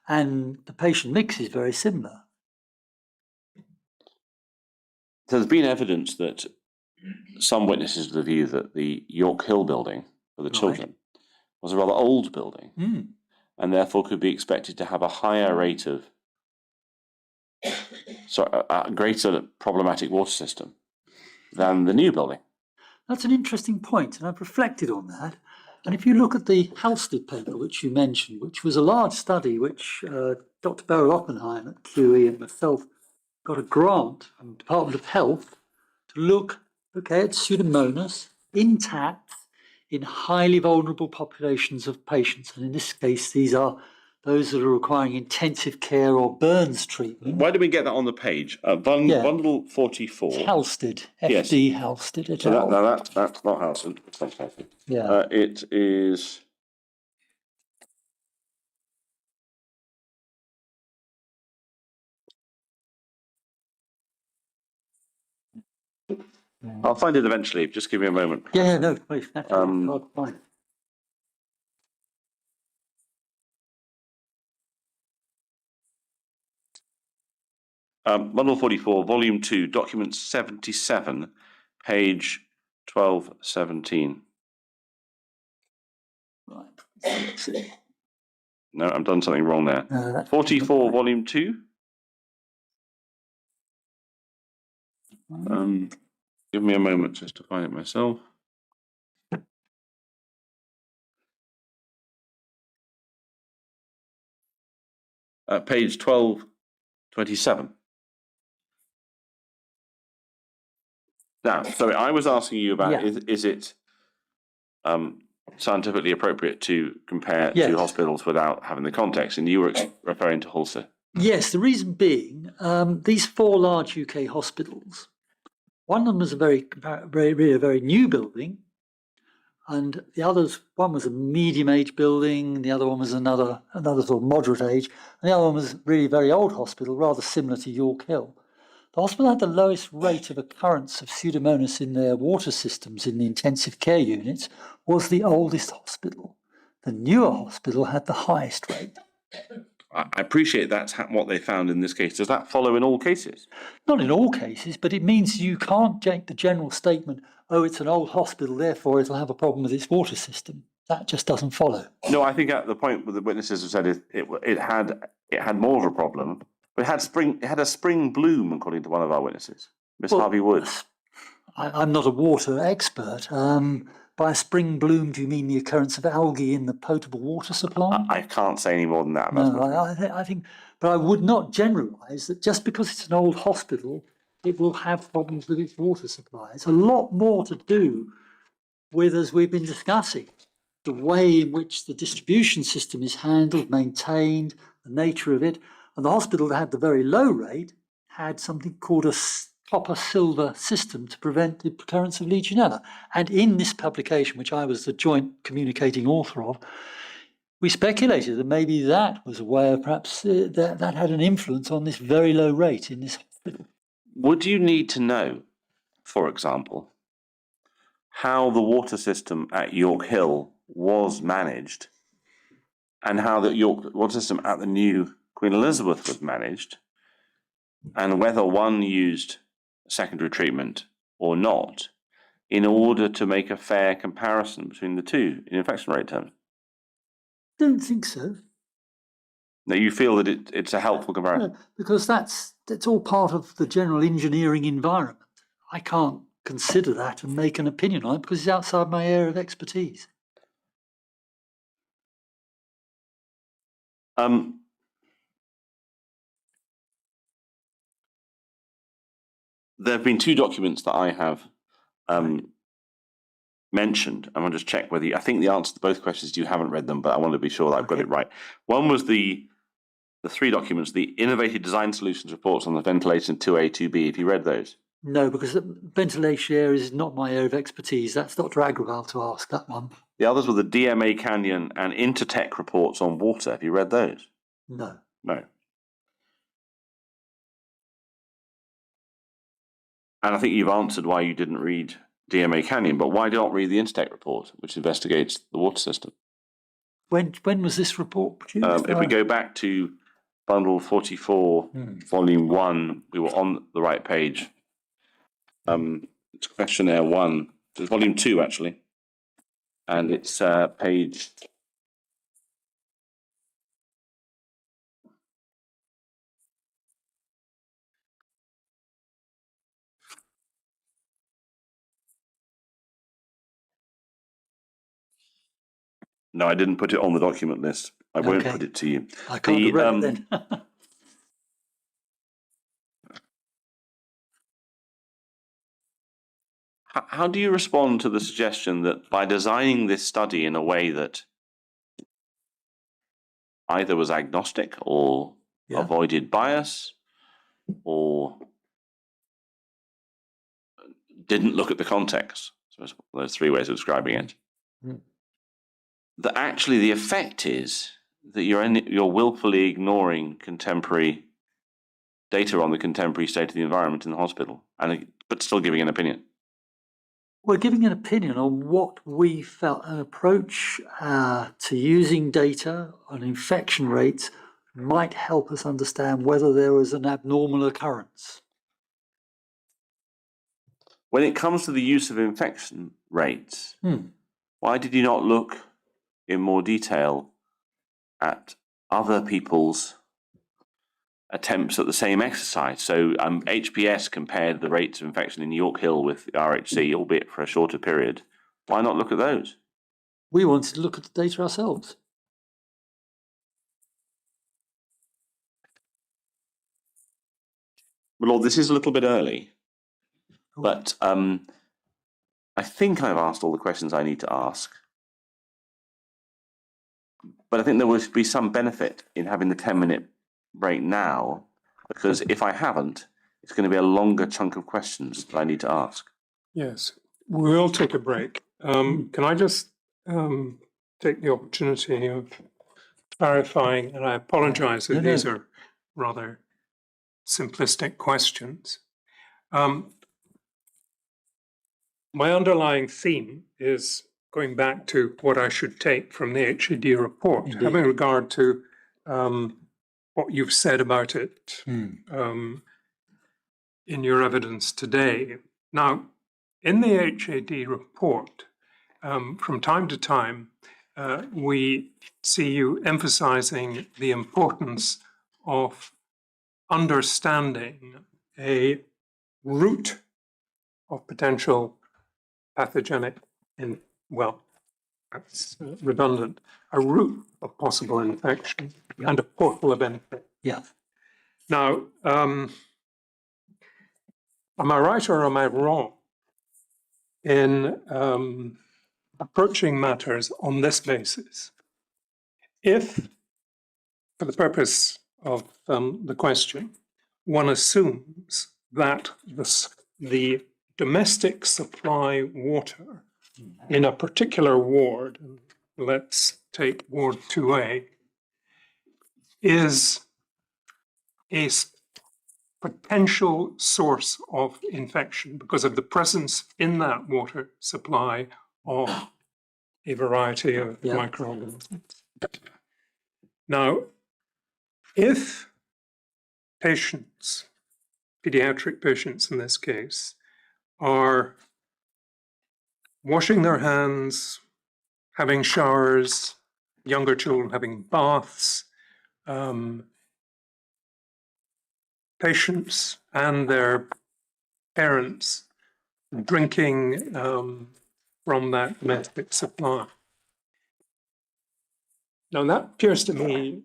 and the patient mix is very similar. So there's been evidence that some witnesses to the view that the York Hill building for the children was a rather old building and therefore could be expected to have a higher rate of, a greater problematic water system than the new building. That's an interesting point, and I've reflected on that. And if you look at the Halstead paper, which you mentioned, which was a large study, which Dr. Beryl Oppenheim at QE and myself got a grant from the Department of Health to look, at Pseudomonas intact in highly vulnerable populations of patients. And in this case, these are those that are requiring intensive care or burns treatment. Why do we get that on the page? Bundle 44. Halstead, FD Halstead. So that's not Halstead. That's Halstead. Yeah. It is. I'll find it eventually. Just give me a moment. No, please. That's fine. Bundle 44, volume 2, document 77, page 1217. Let's see. No, I've done something wrong there. That 44, right. volume 2. Give me a moment just to find it myself. Page 1227. Now, sorry, I was asking you about is it scientifically appropriate to compare two hospitals without having the context, and you were referring to Hulse. Yes, the reason being these 4 large UK hospitals. One of them was a very new building, and the others, one was a medium-age building, the other one was another sort of moderate age, and the other one was really a very old hospital, rather similar to York Hill. The hospital had the lowest rate of occurrence of Pseudomonas in their water systems in the intensive care units, was the oldest hospital. The newer hospital had the highest rate. I appreciate that's what they found in this case. Does that follow in all cases? Not in all cases, but it means you can't take the general statement, oh, it's an old hospital, therefore it'll have a problem with its water system. That just doesn't follow. No, I think at the point where the witnesses have said it had more of a problem. But it had a spring bloom, according to one of our witnesses, Miss Harvey Woods. I'm not a water expert. By a spring bloom, do you mean the occurrence of algae in the potable water supply? I can't say any more than that. No, I think, but I would not generalise that just because it's an old hospital, it will have problems with its water supply. It's a lot more to do with, as we've been discussing, the way in which the distribution system is handled, maintained, the nature of it. And the hospital that had the very low rate had something called a copper-silver system to prevent the occurrence of Legionella. And in this publication, which I was the joint communicating author of, we speculated that maybe that was a way of perhaps that had an influence on this very low rate in this hospital. Would you need to know, for example, how the water system at York Hill was managed and how the York water system at the new Queen Elizabeth was managed, and whether one used secondary treatment or not, in order to make a fair comparison between the two in infection rate terms? Don't think so. Now, you feel that it's a helpful comparison? No, because that's all part of the general engineering environment. I can't consider that and make an opinion on it because it's outside my area of expertise. There have been 2 documents that I have mentioned. I want to just check whether I think the answer to both questions, you haven't read them, but I want to be sure that I've got it right. One was the 3 documents, the Innovative Design Solutions reports on the ventilation 2A, 2B. Have you read those? No, because the ventilation area is not my area of expertise. That's Dr. Agrawal to ask that one. The others were the DMA Canyon and Intertech reports on water. Have you read those? No. No. And I think you've answered why you didn't read DMA Canyon, but why don't read the Intertech report, which investigates the water system? When was this report produced? If we go back to bundle 44, volume 1, we were on the right page. It's questionnaire 1. It's volume 2, actually. And it's page... No, I didn't put it on the document list. I won't put it to you. I can't have read it then. How do you respond to the suggestion that by designing this study in a way that either was agnostic or avoided bias or didn't look at the context, so it's those 3 ways of describing it, that actually the effect is that you're willfully ignoring contemporary data on the contemporary state of the environment in the hospital, but still giving an opinion? We're giving an opinion on what we felt an approach to using data on infection rates might help us understand whether there was an abnormal occurrence. When it comes to the use of infection rates, why did you not look in more detail at other people's attempts at the same exercise. So HPS compared the rates of infection in York Hill with RHC, albeit for a shorter period. Why not look at those? We wanted to look at the data ourselves. Well, this is a little bit early, but I think I've asked all the questions I need to ask. But I think there would be some benefit in having the 10-minute break now, because if I haven't, it's going to be a longer chunk of questions that I need to ask. Yes, we will take a break. Can I just take the opportunity of clarifying, and I apologize if these are rather simplistic questions. My underlying theme is going back to what I should take from the HAD report, Indeed. having regard to what you've said about it in your evidence today. Now, in the HAD report, from time to time, we see you emphasizing the importance of understanding a root of potential pathogenic, that's redundant, a root of possible infection and a portal of entry. Yeah. Now, am I right or am I wrong in approaching matters on this basis? If, for the purpose of the question, one assumes that the domestic supply water in a particular ward, let's take Ward 2A, is a potential source of infection because of the presence in that water supply of a variety of microorganisms. Now, if patients, pediatric patients in this case, are washing their hands, having showers, younger children having baths, patients and their parents drinking from that domestic supply. Now that appears to me,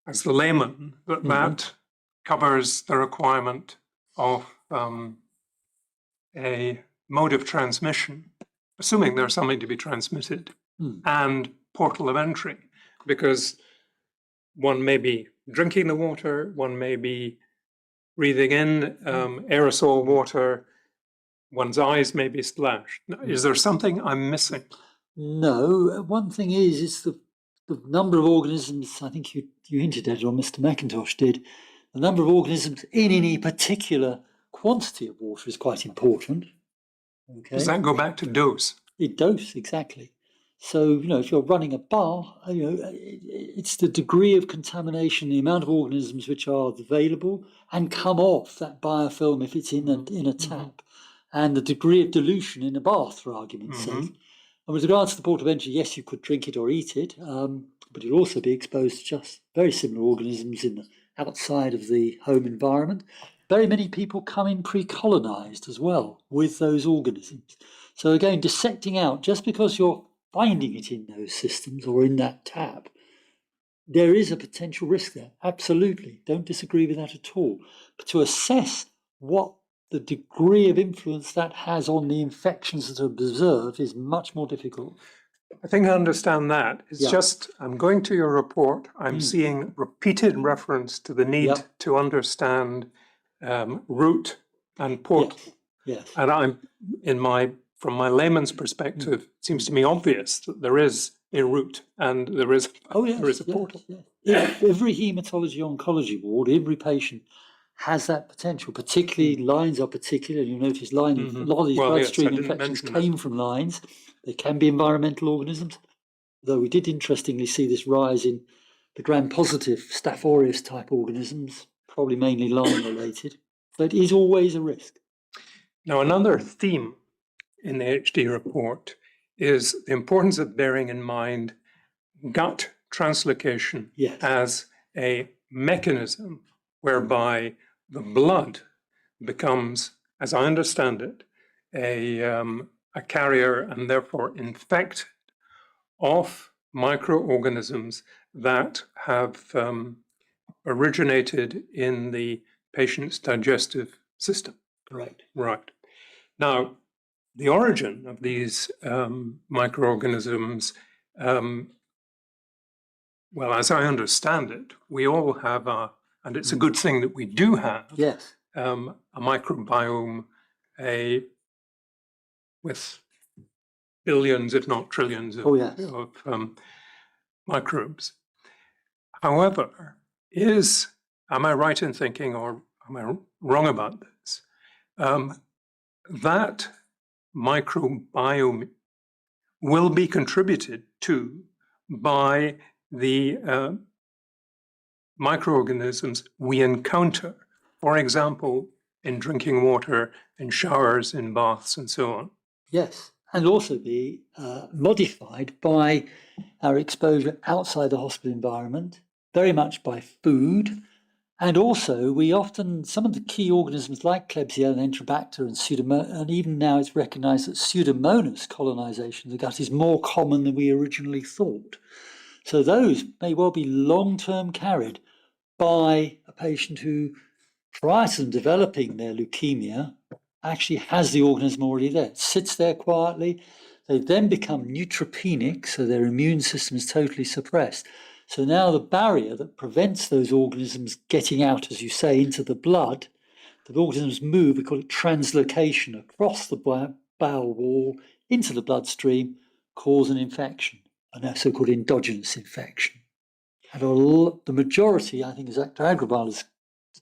as the layman, that that covers the requirement of a mode of transmission, assuming there's something to be transmitted, and portal of entry, because one may be drinking the water, one may be breathing in aerosol water, one's eyes may be splashed. Is there something I'm missing? No, one thing is the number of organisms, I think you hinted at it, or Mr. McIntosh did, the number of organisms in any particular quantity of water is quite important. Okay. Does that go back to dose? It dose, exactly. So, if you're running a bar, it's the degree of contamination, the amount of organisms which are available and come off that biofilm if it's in a tap, and the degree of dilution in a bath, for argument's sake. And with regards to the port of entry, yes, you could drink it or eat it, but you'll also be exposed to just very similar organisms outside of the home environment. Very many people come in pre-colonized as well with those organisms. So again, dissecting out, just because you're finding it in those systems or in that tap, there is a potential risk there. Absolutely. Don't disagree with that at all. But to assess what the degree of influence that has on the infections that are observed is much more difficult. I think I understand that. It's just, I'm going to your report, I'm seeing repeated reference to the need to understand root and portal. Yes. And from my layman's perspective, it seems to me obvious that there is a root and there is a portal. Yes. Every hematology oncology ward, every patient has that potential, particularly lines are particular. You notice a lot of these bloodstream infections came from lines. They can be environmental organisms, though we did interestingly see this rise in the gram-positive Staph aureus type organisms, probably mainly line related. So it is always a risk. Now, another theme in the HD report is the importance of bearing in mind gut translocation Yes. as a mechanism whereby the blood becomes, as I understand it, a carrier and therefore infected of microorganisms that have originated in the patient's digestive system. Correct. Right. Now, the origin of these microorganisms, well, as I understand it, we all have and it's a good thing that we do have, Yes. a microbiome with billions, if not trillions, Oh, yes. of microbes. However, am I right in thinking, or am I wrong about this, that microbiome will be contributed to by the microorganisms we encounter, for example, in drinking water, in showers, in baths, and so on? Yes, and also be modified by our exposure outside the hospital environment, very much by food. And also, some of the key organisms like Klebsiella and Enterobacter and Pseudomonas, and even now it's recognized that Pseudomonas colonization of the gut is more common than we originally thought. So those may well be long-term carried by a patient who, prior to them developing their leukemia, actually has the organism already there. It sits there quietly. They then become neutropenic, so their immune system is totally suppressed. So now the barrier that prevents those organisms getting out, as you say, into the blood, the organisms move, we call it translocation, across the bowel wall into the bloodstream, cause an infection, a so-called endogenous infection. And the majority, I think, as Dr. Agrawal has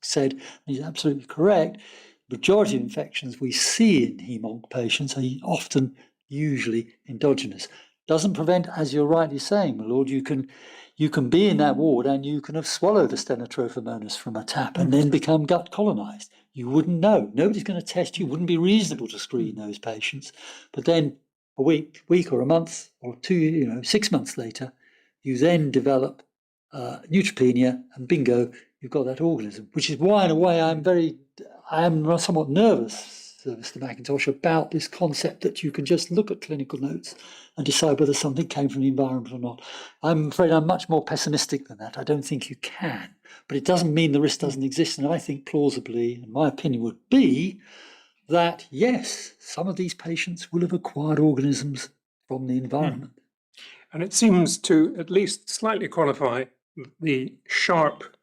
said, and he's absolutely correct, the majority of infections we see in hem-onc patients are often usually endogenous. Doesn't prevent, as you're rightly saying, my lord, you can be in that ward and you can have swallowed a Stenotrophomonas from a tap and then become gut colonized. You wouldn't know. Nobody's going to test you. It wouldn't be reasonable to screen those patients. But then a week or a month or 6 months later, you then develop neutropenia, and bingo, you've got that organism. Which is why, in a way, I am somewhat nervous, Mr. McIntosh, about this concept that you can just look at clinical notes and decide whether something came from the environment or not. I'm afraid I'm much more pessimistic than that. I don't think you can, but it doesn't mean the risk doesn't exist. And I think plausibly, and my opinion would be that yes, some of these patients will have acquired organisms from the environment. And it seems to at least slightly qualify the sharp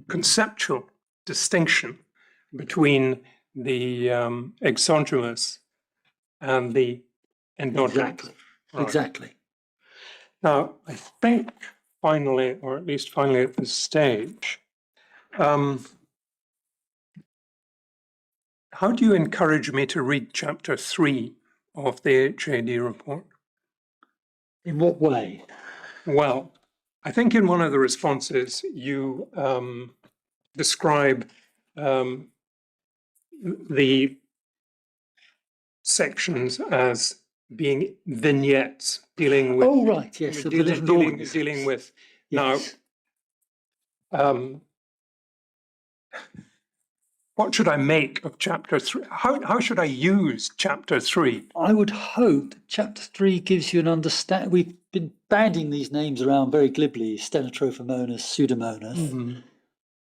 conceptual distinction between the exogenous and the endogenous. Exactly. Right. Exactly. Now, I think finally, or at least finally at this stage, how do you encourage me to read chapter 3 of the HAD report? In what way? Well, I think in one of the responses you describe the sections as being vignettes dealing with. Oh, right, yes, of the different organisms. Dealing with. Yes. Now, what should I make of chapter 3? How should I use chapter 3? I would hope chapter 3 gives you an understanding. We've been banding these names around very glibly, Stenotrophomonas, Pseudomonas. Mm-hmm.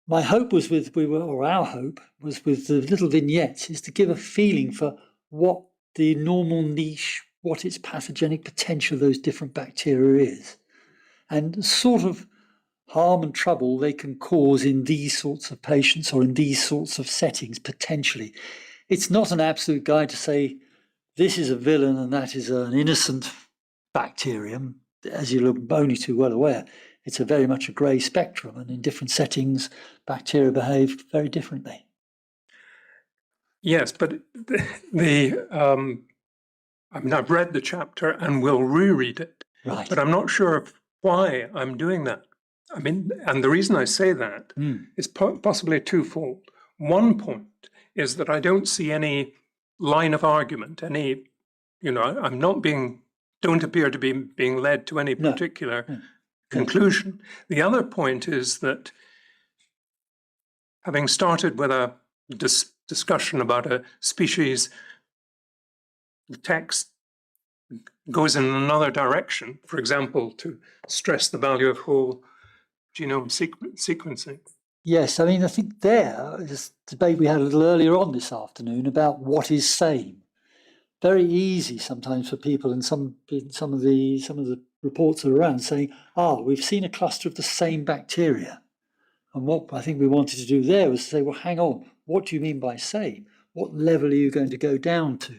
My hope was our hope was with the little vignettes, is to give a feeling for what the normal niche, what its pathogenic potential of those different bacteria is, and sort of harm and trouble they can cause in these sorts of patients or in these sorts of settings potentially. It's not an absolute guide to say this is a villain and that is an innocent bacterium, as you're only too well aware. It's very much a grey spectrum, and in different settings, bacteria behave very differently. Yes, but I've read the chapter and will reread it, right. But I'm not sure why I'm doing that. I mean, and the reason I say that is possibly twofold. One point is that I don't see any line of argument, any I'm not don't appear to be being led to any particular conclusion. The other point is that having started with a discussion about a species, the text goes in another direction, for example, to stress the value of whole genome sequencing. Yes, I mean, I think there is a debate we had a little earlier on this afternoon about what is same. Very easy sometimes for people, and some of the reports are around saying, we've seen a cluster of the same bacteria. And what I think we wanted to do there was to say, well, hang on, what do you mean by same? What level are you going to go down to?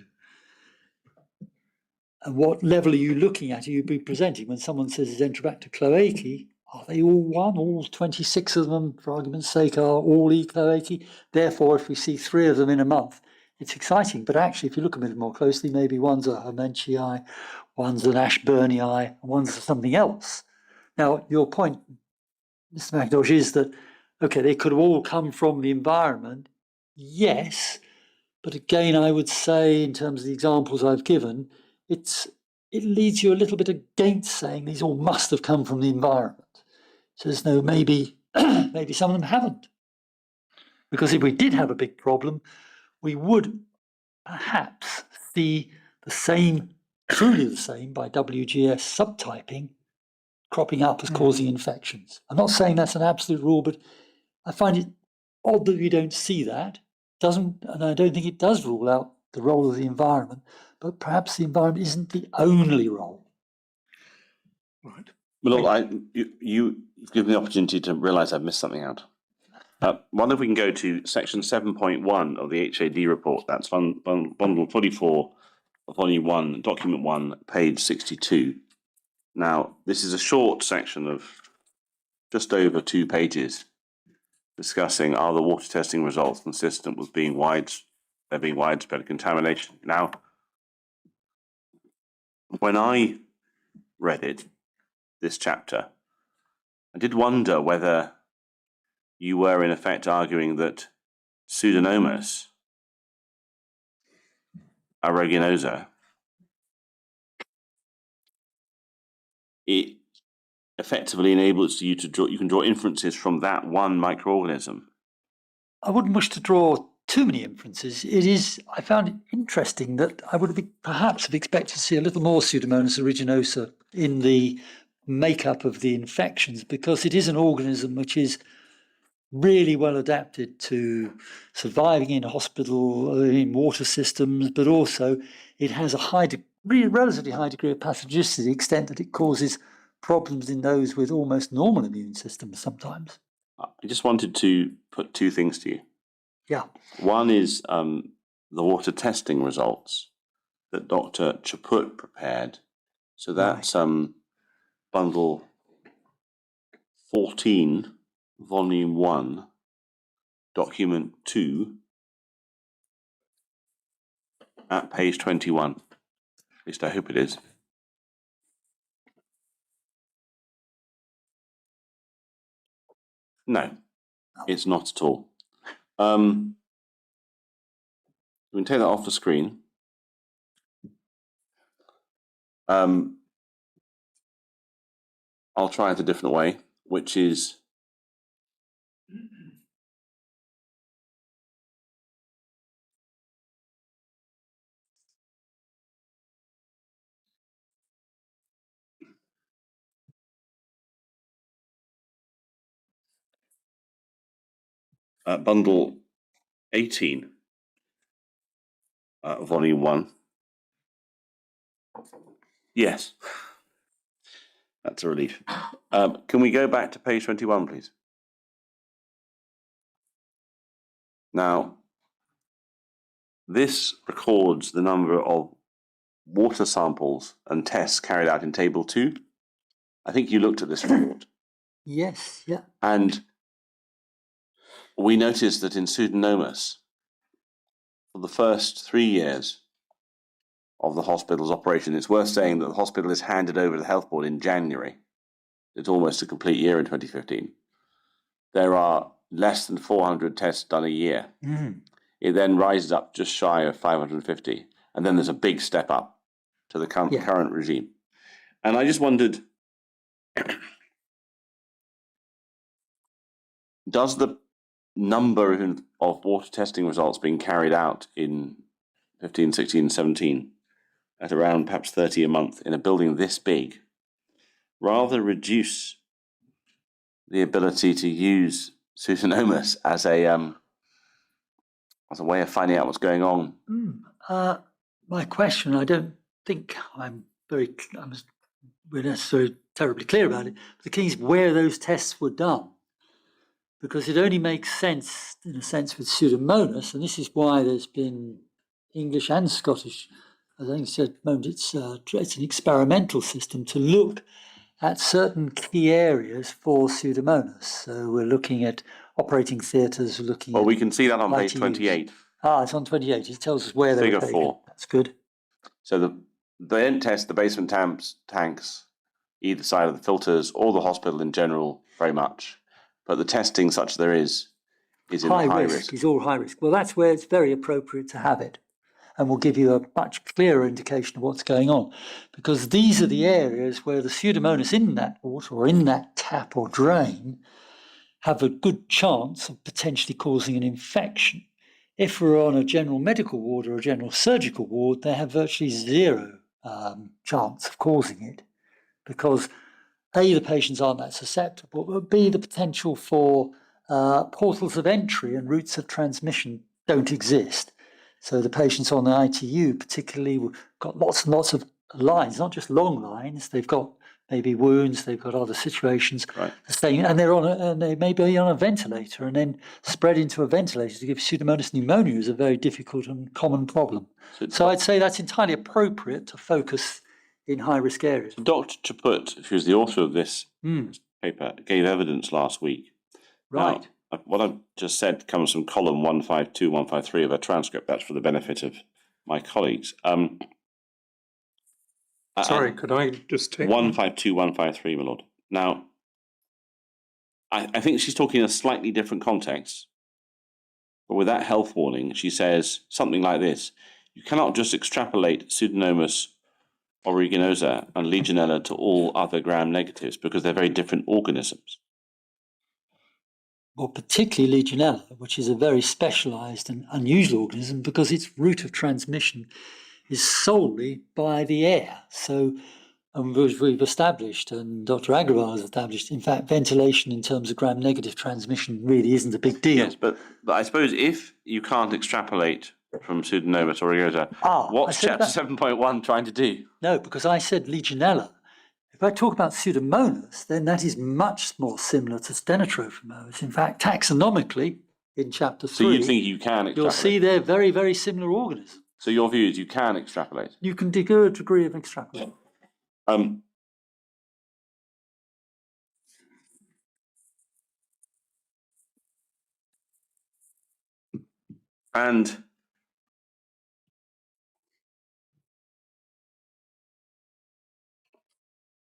And what level are you looking at? Are you be presenting when someone says it's Enterobacter cloacae? Are they all one? All 26 of them, for argument's sake, are all E. cloacae. Therefore, if we see 3 of them in a month, it's exciting. But actually, if you look a bit more closely, maybe one's a Hermantii, one's an Ashburnii, and one's something else. Now, your point, Mr. McIntosh, is that, okay, they could have all come from the environment. Yes. But again, I would say, in terms of the examples I've given, it leads you a little bit against saying these all must have come from the environment. So there's no maybe some of them haven't. Because if we did have a big problem, we would perhaps see the same, truly the same, by WGS subtyping cropping up as causing infections. I'm not saying that's an absolute rule, but I find it odd that we don't see that. And I don't think it does rule out the role of the environment, but perhaps the environment isn't the only role. Right. Well, you give me the opportunity to realise I've missed something out. Wonder if we can go to section 7.1 of the HAD report. That's bundle 44, volume 1, document 1, page 62. Now, this is a short section of just over 2 pages discussing are the water testing results consistent with there being widespread contamination. Now, when I read this chapter, I did wonder whether you were in effect arguing that Pseudomonas aeruginosa, it effectively enables you to draw inferences from that one microorganism. I wouldn't wish to draw too many inferences. I found it interesting that I would have perhaps have expected to see a little more Pseudomonas aeruginosa in the makeup of the infections, because it is an organism which is really well adapted to surviving in hospital, in water systems, but also it has a relatively high degree of pathogenicity to the extent that it causes problems in those with almost normal immune systems sometimes. I just wanted to put 2 things to you. Yeah. One is the water testing results that Dr. Chaput prepared. So that's bundle 14, volume 1, document 2, at page 21. At least I hope it is. No, it's not at all. We can take that off the screen. I'll try it a different way, which is bundle 18, volume 1. Yes, that's a relief. Can we go back to page 21, please? Now, this records the number of water samples and tests carried out in table 2. I think you looked at this report. Yes, yeah. And we noticed that in Pseudomonas, for the first 3 years of the hospital's operation, it's worth saying that the hospital is handed over to the health board in January. It's almost a complete year in 2015. There are less than 400 tests done a year. It then rises up just shy of 550, and then there's a big step up to the current regime. And I just wondered, does the number of water testing results being carried out in 15, 16, 17 at around perhaps 30 a month in a building this big rather reduce the ability to use Pseudomonas as a way of finding out what's going on? My question, I don't think we're necessarily terribly clear about it. But the key is where those tests were done, because it only makes sense, in a sense, with Pseudomonas, and this is why there's been English and Scottish, as I think I said at the moment, it's an experimental system to look at certain key areas for Pseudomonas. So we're looking at operating theatres, we're looking we can see that on page ITUs. 28. It's on 28. It tells us where they were Figure taken. 4. That's good. So they don't test the basement tanks, either side of the filters, or the hospital in general very much. But the testing such there is in high risk. It's all high risk. Well, that's where it's very appropriate to have it, and will give you a much clearer indication of what's going on, because these are the areas where the Pseudomonas in that water or in that tap or drain have a good chance of potentially causing an infection. If we're on a general medical ward or a general surgical ward, they have virtually zero chance of causing it, because A, the patients aren't that susceptible, but B, the potential for portals of entry and routes of transmission don't exist. So the patients on the ITU particularly got lots and lots of lines, not just long lines. They've got maybe wounds, they've got other situations, and they may be on a ventilator, and then spread into a ventilator to give Pseudomonas pneumonia is a very difficult and common problem. So I'd say that's entirely appropriate to focus in high-risk areas. Dr. Chaput, who's the author of this paper, gave evidence last week. Right. Now, what I've just said comes from column 152, 153 of a transcript. That's for the benefit of my colleagues. Sorry, could I just take 152, 153, my lord. Now, I think she's talking in a slightly different context, but with that health warning, she says something like this: you cannot just extrapolate Pseudomonas aeruginosa and Legionella to all other gram-negatives because they're very different organisms. Well, particularly Legionella, which is a very specialised and unusual organism because its route of transmission is solely by the air. So, we've established, and Dr. Agrawal has established, in fact, ventilation in terms of gram-negative transmission really isn't a big deal. Yes, but I suppose if you can't extrapolate from Pseudomonas aeruginosa, what's chapter 7.1 trying to do? No, because I said Legionella. If I talk about Pseudomonas, then that is much more similar to Stenotrophomonas. In fact, taxonomically, in chapter 3, so you think you can extrapolate? You'll see they're very, very similar organisms. So your view is you can extrapolate? You can do a degree of extrapolation. And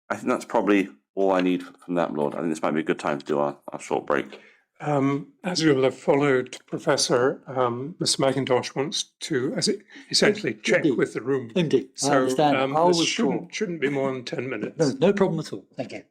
I think that's probably all I need from that, Lord. I think this might be a good time to do our short break. As you'll have followed, Professor, Mr. McIntosh wants to essentially check with the room. Indeed, so, I understand. This shouldn't be more than 10 minutes. No problem at all. Thank you.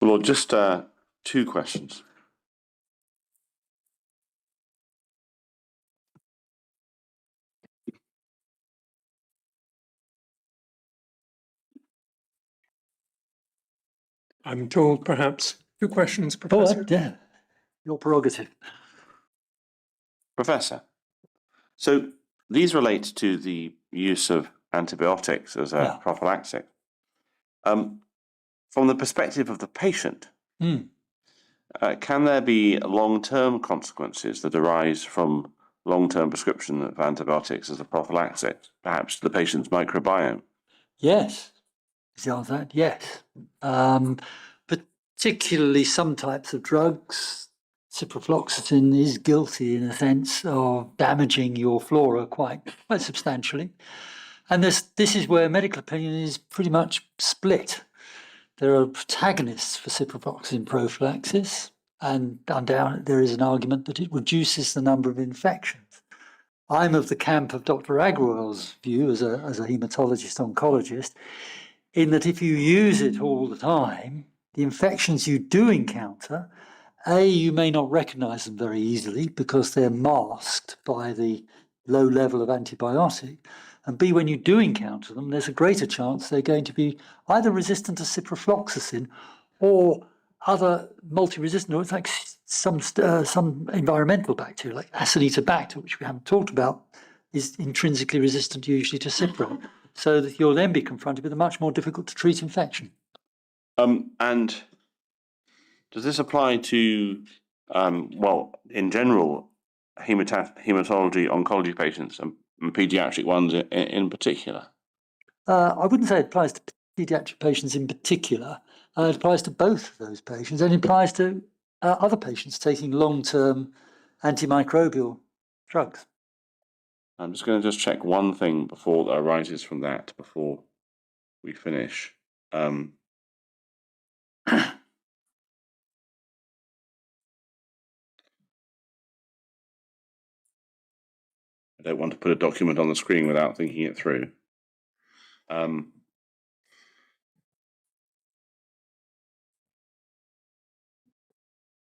Well, just two questions. I'm told perhaps 2 questions, Oh, Professor. yeah, your prerogative. Professor, so these relate to the use of antibiotics as a prophylactic. From the perspective of the patient, can there be long-term consequences that arise from long-term prescription of antibiotics as a prophylactic, perhaps to the patient's microbiome? Yes, is the answer that? Yes. Particularly some types of drugs, ciprofloxacin is guilty in a sense of damaging your flora quite substantially. And this is where medical opinion is pretty much split. There are protagonists for ciprofloxacin prophylaxis, and undoubtedly there is an argument that it reduces the number of infections. I'm of the camp of Dr. Agrawal's view as a hematologist oncologist, in that if you use it all the time, the infections you do encounter, A, you may not recognize them very easily because they're masked by the low level of antibiotic. And B, when you do encounter them, there's a greater chance they're going to be either resistant to ciprofloxacin or other multi-resistant, or it's like some environmental bacteria, like Acinetobacter, which we haven't talked about, is intrinsically resistant usually to cipro, so that you'll then be confronted with a much more difficult to treat infection. And does this apply to, well, in general, hematology, oncology patients and pediatric ones in particular? I wouldn't say it applies to pediatric patients in particular. It applies to both of those patients, and it applies to other patients taking long-term antimicrobial drugs. I'm just going to check one thing before that arises from that before we finish. I don't want to put a document on the screen without thinking it through.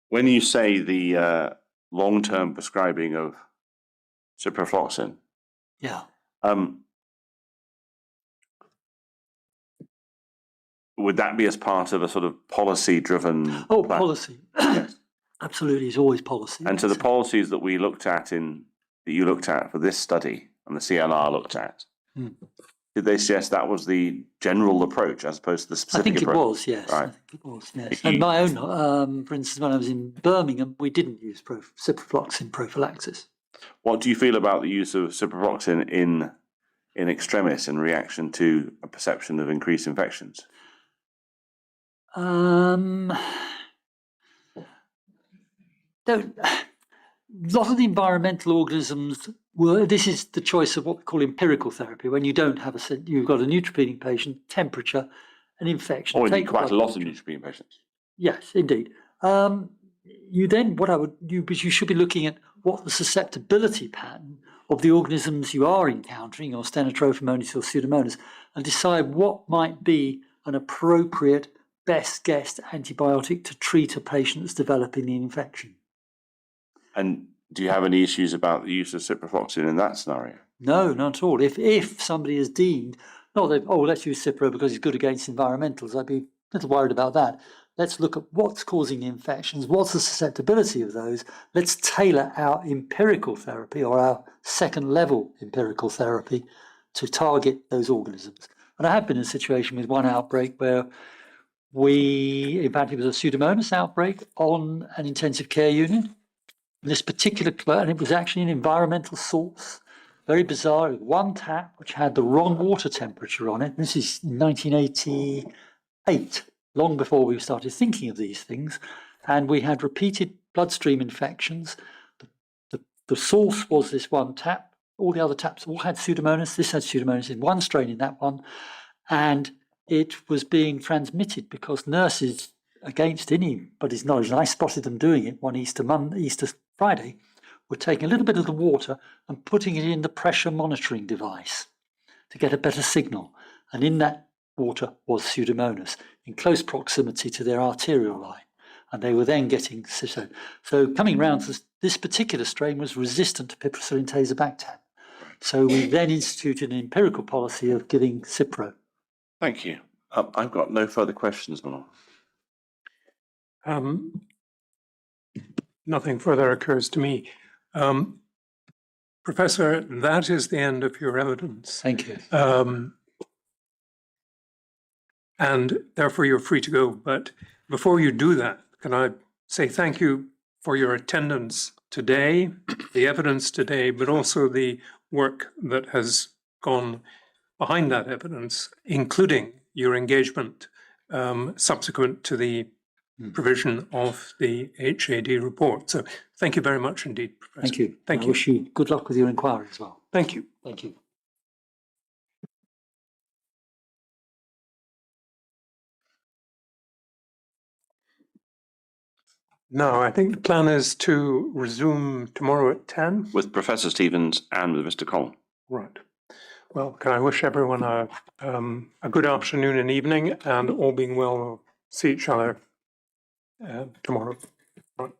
When you say the long-term prescribing of ciprofloxacin, would that be as part of a sort of policy-driven? Oh, policy. Yes. Absolutely, it's always policy. And so the policies that we looked at that you looked at for this study and the CLR looked at, did they suggest that was the general approach as opposed to the specific approach? I think it was, yes. Right. I think it was, yes. And my own, for instance, when I was in Birmingham, we didn't use ciprofloxacin prophylaxis. What do you feel about the use of ciprofloxacin in extremis in reaction to a perception of increased infections? A lot of the environmental organisms this is the choice of what we call empirical therapy, when you don't have you've got a neutropenic patient, temperature, an infection. Or indeed quite a lot of neutropenic patients. Yes, indeed. You then, what I would do is you should be looking at what the susceptibility pattern of the organisms you are encountering, or Stenotrophomonas or Pseudomonas, and decide what might be an appropriate best guess antibiotic to treat a patient that's developing the infection. And do you have any issues about the use of ciprofloxacin in that scenario? No, not at all. If somebody is deemed, not that, oh, let's use cipro because it's good against environmentals, I'd be a little worried about that. Let's look at what's causing the infections, what's the susceptibility of those. Let's tailor our empirical therapy or our second level empirical therapy to target those organisms. And I have been in a situation with one outbreak where in fact, it was a Pseudomonas outbreak on an intensive care unit. This particular, and it was actually an environmental source, very bizarre, one tap which had the wrong water temperature on it. This is 1988, long before we started thinking of these things. And we had repeated bloodstream infections. The source was this one tap. All the other taps all had Pseudomonas. This had Pseudomonas in one strain in that one. And it was being transmitted because nurses, against anybody's knowledge, and I spotted them doing it one Easter Friday, were taking a little bit of the water and putting it in the pressure monitoring device to get a better signal. And in that water was Pseudomonas in close proximity to their arterial line. And they were then getting Citro. So coming round to this particular strain was resistant to piperacillin tazobactam. So we then instituted an empirical policy of giving Cipro. Thank you. I've got no further questions now. Nothing further occurs to me. Professor, that is the end of your evidence. Thank you. And therefore you're free to go. But before you do that, can I say thank you for your attendance today, the evidence today, but also the work that has gone behind that evidence, including your engagement subsequent to the provision of the HAD report. So thank you very much indeed, Professor. Thank you. Thank I you. wish you good luck with your inquiry as well. Thank you. Thank you. No, I think the plan is to resume tomorrow at 10. With Professor Stevens and with Mr. Cole. Right. Well, can I wish everyone a good afternoon and evening, and all being well, we'll see each other tomorrow. Right.